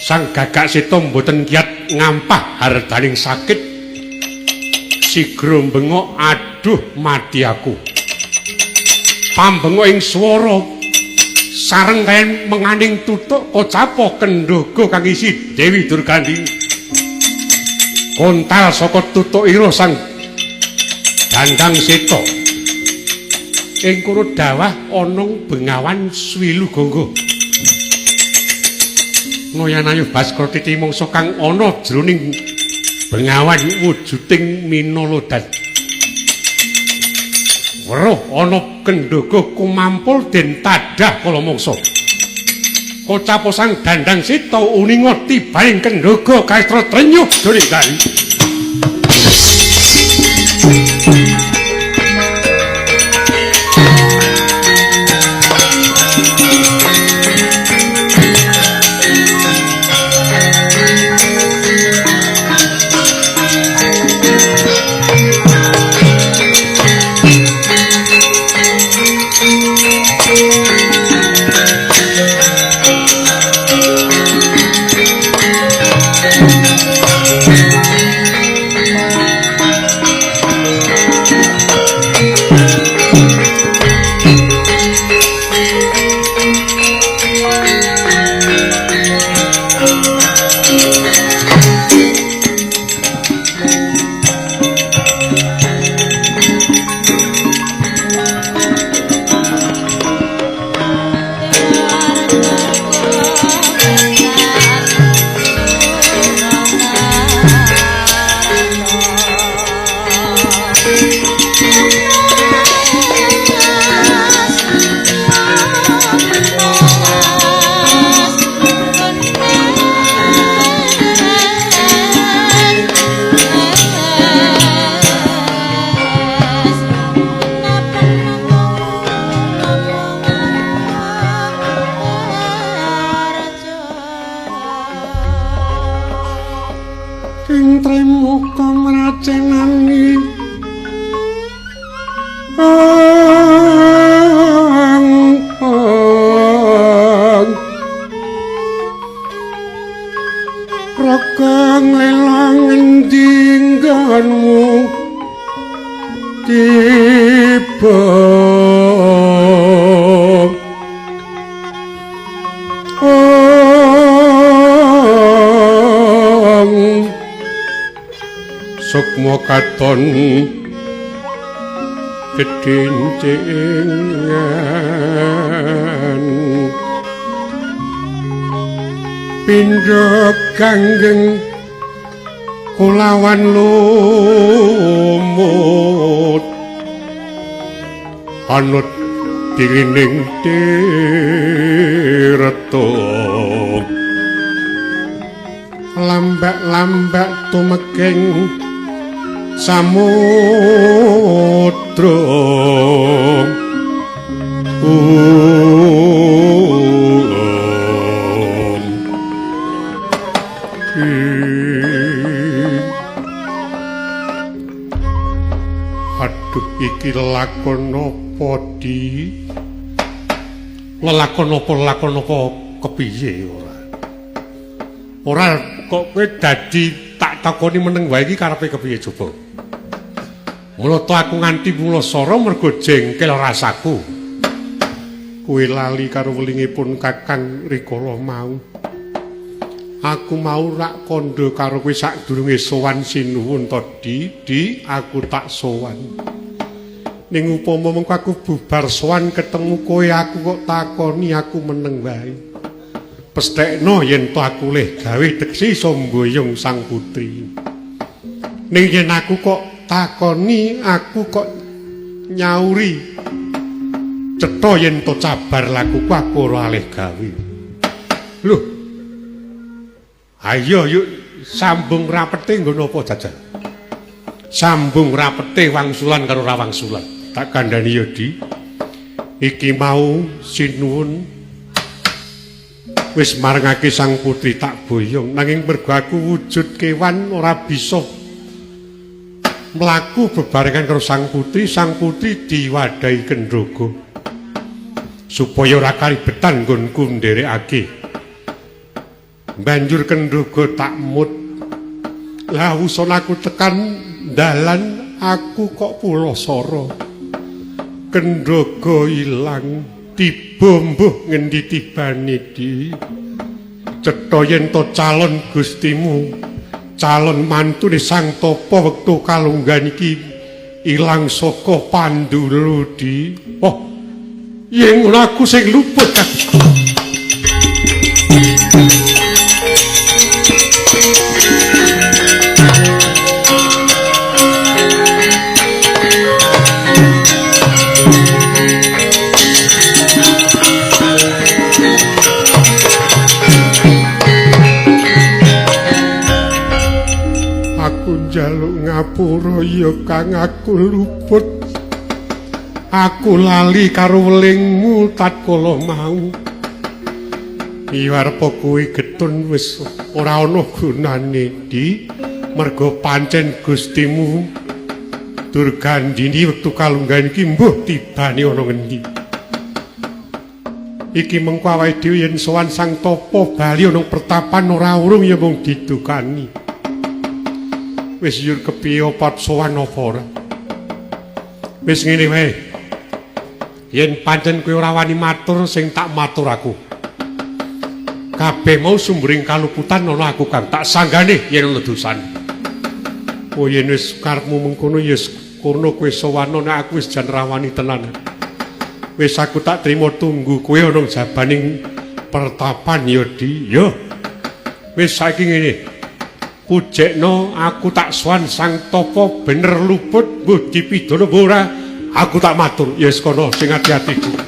Sang Gagak Seta mboten kiyat ngampah hardaning sakit. Sigra bengok aduh mati aku. Pambengok ing swara sareng kaen menganing tutuk kocapa kendhaga kang isi Dewi Durgandini. Kontal saka tutukira Sang Dandang Seta. Ing kono dawah ana Bengawan Swilu Gangga. Noyan-ayuh Baskara Titi mangsa kang ana jroning Bengawan wujuding Minalodan. Weruh ana kendhaga kumampul den tadah kala mangsa. kocaposang dandang sita uninga tibaing kendhaga kaestra trenyuh dening kali. Sukma katon kedincingan pindha kanggeng kulawan lumut anut dirining tirta lambak-lambak tumeging samudra aduh iki lakon apa di lakon apa kepiye ora kok kowe dadi tak takoni meneng wae iki karepe kepiye coba. Mula to aku nganti mulasara mergo jengkel rasaku. Kowe lali karo welingipun Kakang Rikala mau. Aku mau rak kandha karo kowe sadurunge sowan sinuwun to, Di, aku tak sowan. Ning upama mengko aku bubar sowan ketemu kowe aku kok takoni aku meneng wae. Pestekno yen to aku leh gawe deksi somboyong sang putri. Ning yen aku kok takoni aku kok nyauri cetha yen to cabar lakuku aku ora alih gawe. Lho. Ayo yuk sambung rapete nggono apa jajal. Sambung rapete wangsulan karo rawangsulan. Tak kandhani ya, Di. Iki mau sinuwun wis marengake sang putri tak boyong nanging mergo aku wujud kewan ora bisa mlaku bebarengan karo sang putri diwadahi kendhaga supaya ora kalibetan nggonku nderekake banjur kendhaga tak mut lah uson aku tekan dalan aku kok pulasara kendhaga ilang dibombuh ngendi tibane Di cetha yen to calon gustimu calon mantune sang tapa wektu kalunggan iki ilang saka Pandulu Di oh yen ngono aku sing luput njaluk ngapura ya Kang aku luput. Aku lali karo welingmu tatkala mau. Iwarpa kuwi getun wis ora ana gunane di merga pancen Gustimu Durgandini wektu kalunggahan iki mbuh tibane ana ngendi. Iki mengko awake dhewe yen sowan Sang Tapa bali ana pertapan ora urung ya mung didukani. Wis yur kepiye apa sowan apa ora? Wis ngene wae. Yen pancen kowe ora wani matur sing tak matur aku. Kabeh mau sumbering kaluputan ana aku Kang tak sanggane yen ana dosan. Oh yen wis karepmu mengkono ya kono kowe sowan nek aku wis jan rawani tenan. Wis aku tak trima tunggu kowe ana jabaning pertapan ya Di. Yo. Wis saiki ngene. Pujekno aku tak sowan Sang Tapa bener luput mbuh dipidana ora aku tak matur. Ya wis kono sing ati-ati.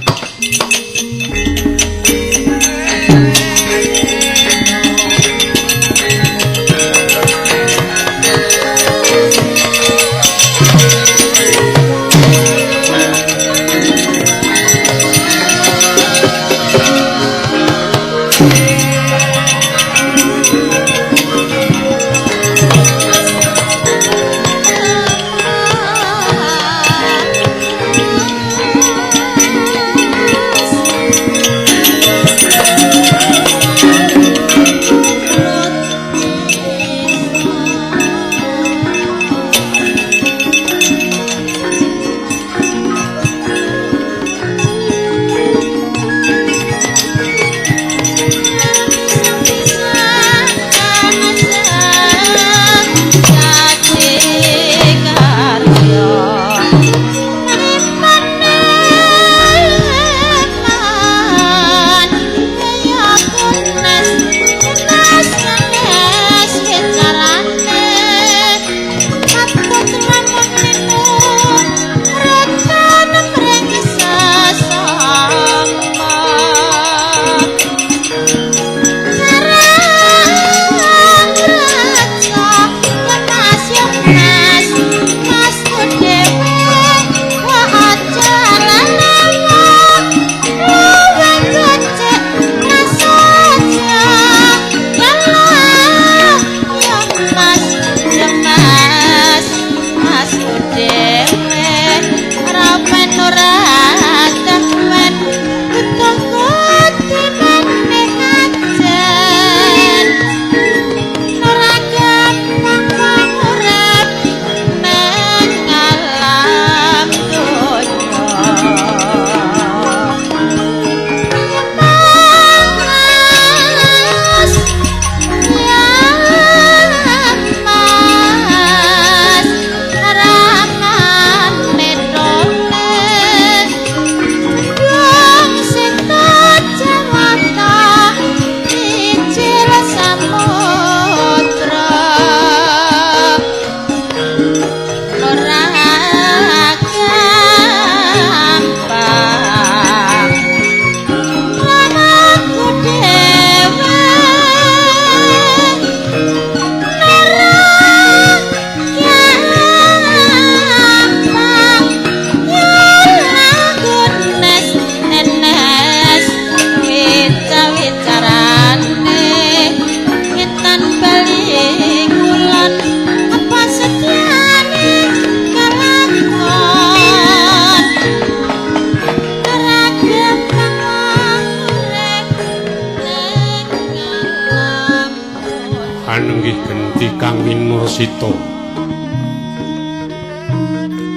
Sita.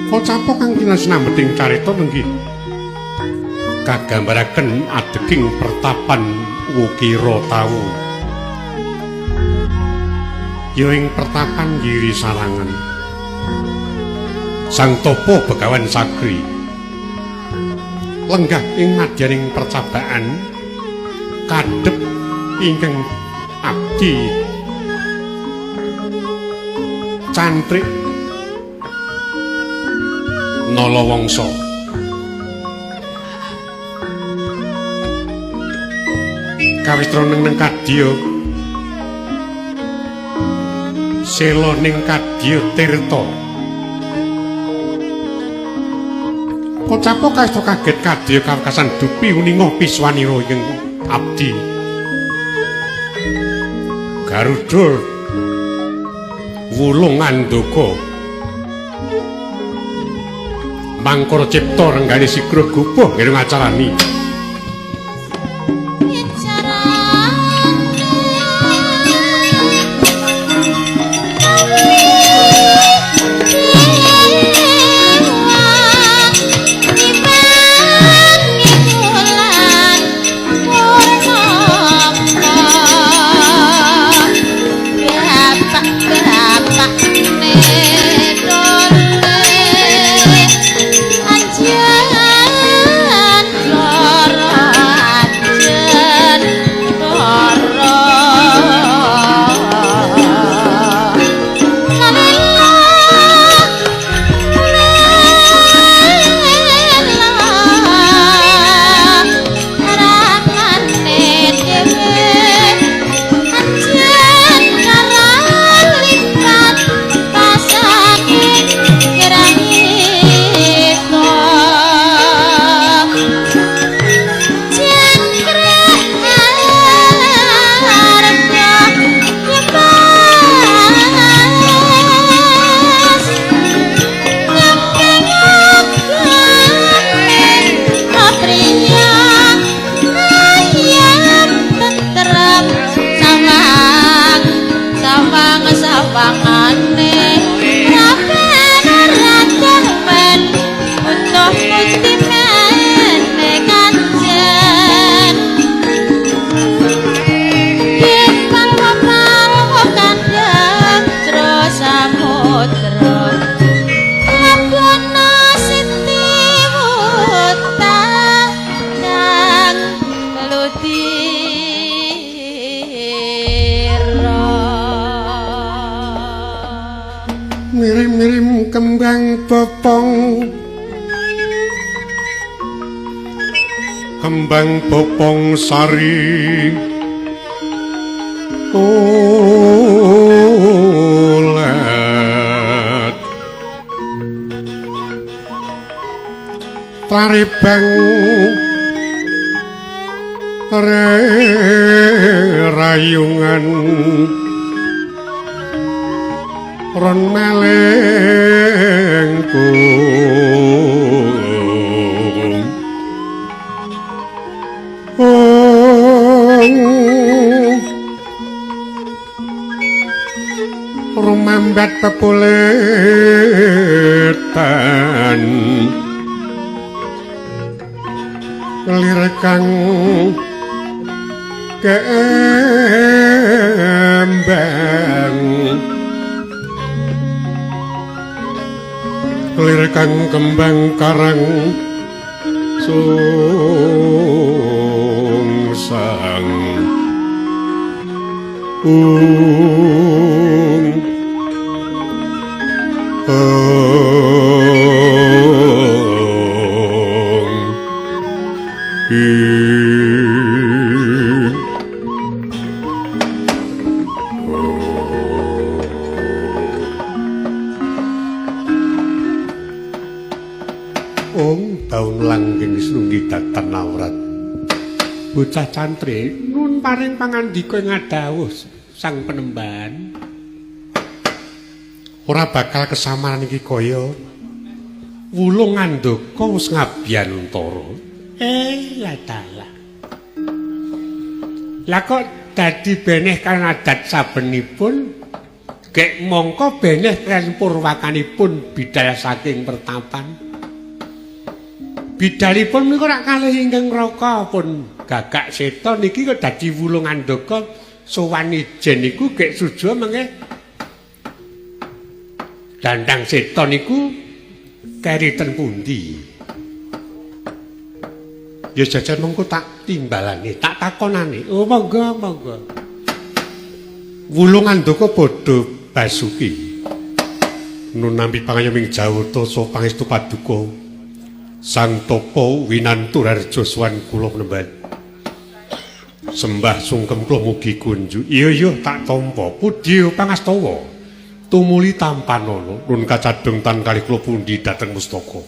Kocapa kang kinasnambeting carita nenggih kagambaraken adeging pertapan Wukira Tawu. Ya ing pertapan Giri Sarangan. Sang Tapa Begawan Sagri lenggah ing madyaning percabaan kadhep ingkang abdi Cantrik Nalawangsa. Kawitron neng kadya sela ning kadya tirta. Kocapo kaestu kaget kadya kawekasan dupi uninga piswanira ing abdi. Garuda wulung andaka mangkara cipta renggane sigra gubuh ireng acarani. Mirim-mirim kembang bopong, kembang bopong sari ulet taribang rayungan ron melengkung rumambat pepuletan lirikang kembang lirikang kembang karang sungsang taun langgeng snunggi datan awrat bocah cantri nun paring pangandika ngadhawuh sang penemban ora bakal kesamaran iki kaya wulung andaka wis ngabyan untara la dalah lah kok dadi beneh kan adat sabenipun gek mongko beneh kan purwakanipun bidal saking pertapan bidalipun niku rak kalih ingkang raka pun gagak seton niki kok dadi wulung andaka sowan ijen niku gek suja mengke dandang seton niku keri ten pundi ya jajan mengko tak timbalane tak takonane oh monggo wulung andaka padha basuki nun nampi pangayoming jawata so pangestu paduka Sang Topo winantur harja swan kula penemban. Sembah sungkem kula mugi kunjuk. Iya tak tampa. Pudya pangastawa. tumuli tampanana nun kacadhong tan kalih kula pundi dhateng mustaka.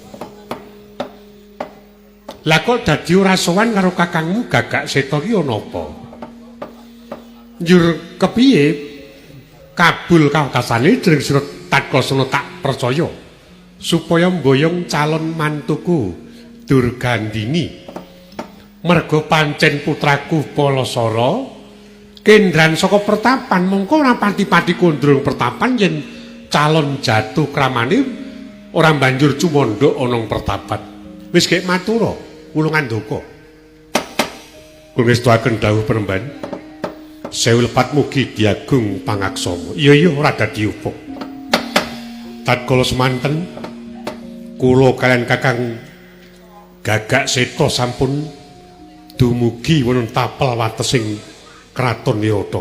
Lah kok dadi ora sowan karo kakangmu Gagak Seta ki ana apa? Njur kepiye kabul kawekasane jeneng sira Tatkasena tak percaya supaya mboyong calon mantuku Durgandini. Merga pancen putraku Palasara kendran saka pertapan mongko ora pati-pati kondrong pertapan yen calon jatuh kramane ora banjur cumandha ana pertapan. Wis gek matura Wulungan Doko. Kula ngestuaken dawuh Penemban. Sewu lepat mugi diagung pangaksama. Iya ora dadi upuk. Tatkala semanten kula kaliyan Kakang Gagak Seta sampun dumugi wonten tapel watesing Kraton Yata.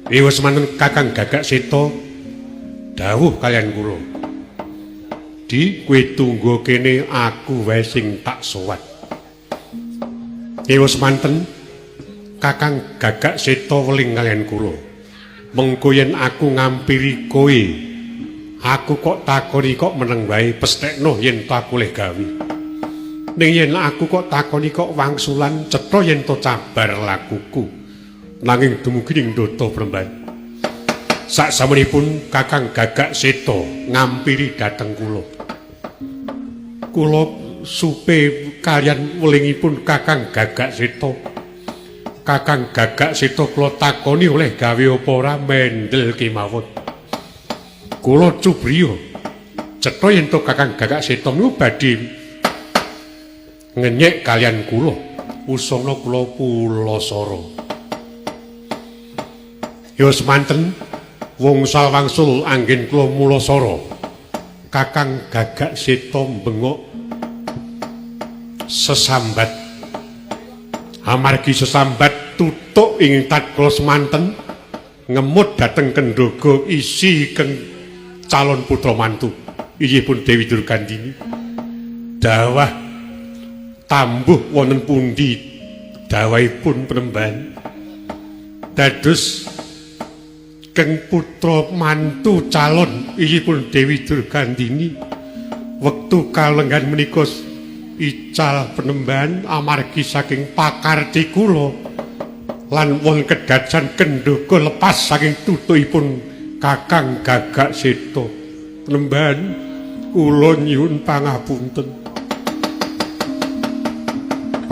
Ewa semanten Kakang Gagak Seta dawuh kaliyan kula. Di kowe tunggu kene aku wae sing tak sowan. Ewa semanten Kakang Gagak Seta weling kaliyan kula. Mengko yen aku ngampiri kowe, aku kok takoni kok meneng wae pestekno yen to aku leh gawe. Ning yen aku kok takoni kok wangsulan cetha yen to cabar lakuku. Nanging dumugi ning ndata Penemban. Sak samunipun Kakang Gagak Seta ngampiri dhateng kula. Kula supe kaliyan welingipun Kakang Gagak Seta. Kakang Gagak Seta kula takoni oleh gawe apa ora mendel kemawon. Kula cubriya cetha yen to Kakang Gagak Seta niku badhe ngenyek kaliyan kula usana kula Pulasara. Ya semanten wangsul anggen kula Mulasara. Kakang Gagak Seta mbengok sesambat. Amargi sesambat tutuk ing tatkala semanten ngemut dhateng Kendhaga isi keng calon putra mantu inggihipun Dewi Durgandini. Dawah tambuh wonten pundi dawahipun Penemban? Dados keng putra mantu calon inggihipun Dewi Durgandini wektu kalenggan menika ical Penemban amargi saking pakarti kula lan wong kedacan Kendhaga lepas saking tutukipun Kakang Gagak Seta. Penemban kula nyuwun pangapunten.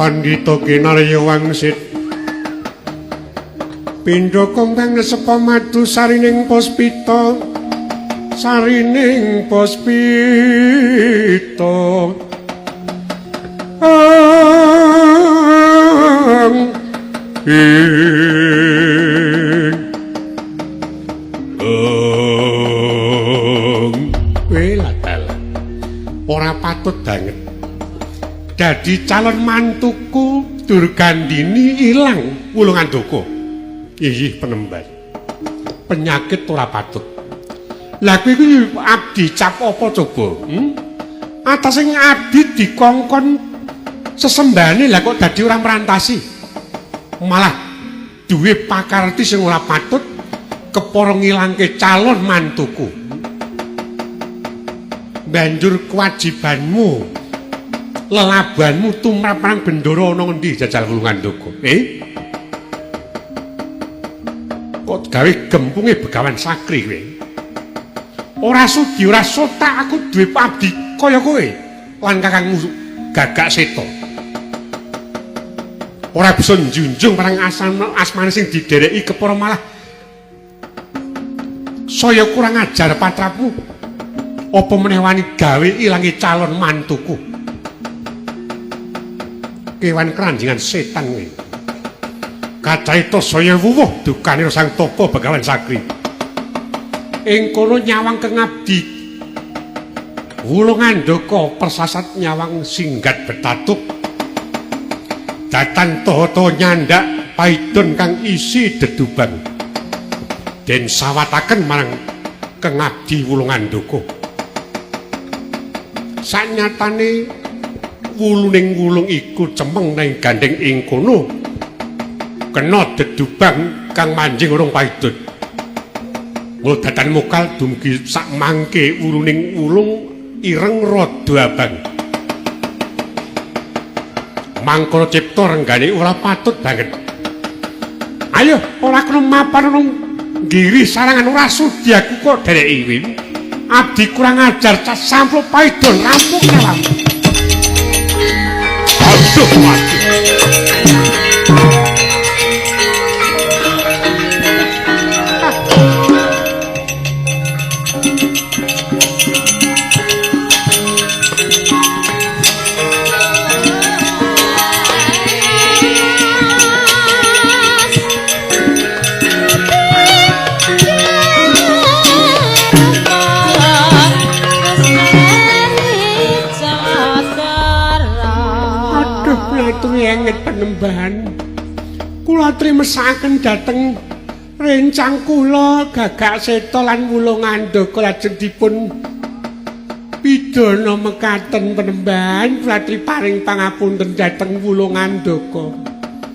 Pandhita Kinarya Wangsit pindha kembang sepa madu sarining puspita sarining puspita Welatal ora patut banget dadi calon mantuku Durgandini ilang Wulungan Doko. Inggih Penemban. Penyakit ora patut. Lah kowe iki abdi cap apa coba? Atas sing abdi dikongkon sesembahane lah kok dadi ora merantasi. Malah duwe pakarti sing ora patut kepara ngilangke calon mantuku. Banjur kewajibanmu lelabanmu tumrap marang bendara ana ngendi jajal Wulungan Doko? Kok gawe gempunge Begawan Sakri kowe? Ora sudi ora sotak aku duwe abdi kaya kowe lan kakangmu Gagak Seta. Ora bisa njunjung marang asmane sing didereki kepara malah saya kurang ajar patrapu. Apa meneh wani gawe ilangi calon mantuku? Kewan keranjingan setan kowe. Kacaita saya wuwuh dukane Sang Tapa Begawan Sakri. Ing kono nyawang kengabdi Wulungan Doko persasat nyawang singgat betatuk. Datan toho nyandak paidon kang isi dedubang. Den sawataken marang kengabdi Wulungan Doko. Sanyatane wuluning wulung iku cemeng nang gandeng ing kono kena dedubang kang manjing urung paidon. Ngledatan mokal dumugi sak mangke wuluning wulung ireng rada abang. Mangkana cipta renggane ora patut banget. Ayo ora kena mapan nang ngiri sarangan ora sudi aku kok dereki kuwi. Abdi kurang ajar cah samplo paidon rampung nyalam. Aduh mati. Enget penembahan kula trimesakaken dhateng rencang kula Gagak Seta lan Wulung Andaka lajeng dipun pidana mekaten penembahan kula paring pangapunten dhateng Wulung Andaka.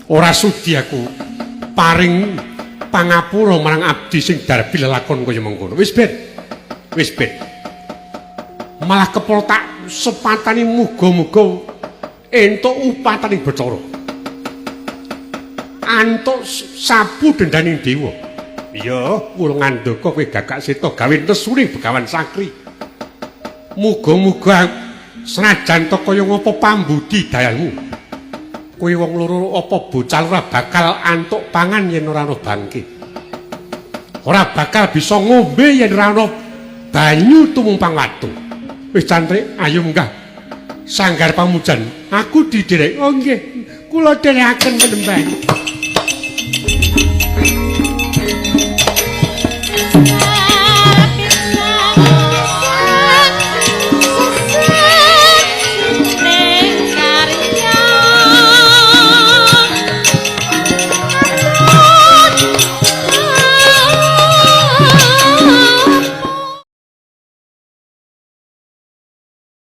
Ora sudi aku paring pangapura marang abdi sing darbi lelakon kaya mengkono. Wis ben. Malah kepala tak sepatani muga-muga entuk upataning Bathara. Antuk sapu dendaning dewa. Iya, Wulung Andaka kowe Gagak Seta gawe nesuning Begawan Sakri. Muga-muga senajan to kaya ngapa pambudi dayamu. Kowe wong loro apa bocah ora bakal antuk pangan yen ora ana bangke. Ora bakal bisa ngombe yen ora ana banyu tumumpang watu. Wis cantrik, ayo munggah. Sanggar pamujan, aku diderek. Oh nggih, kula derekaken penembahan.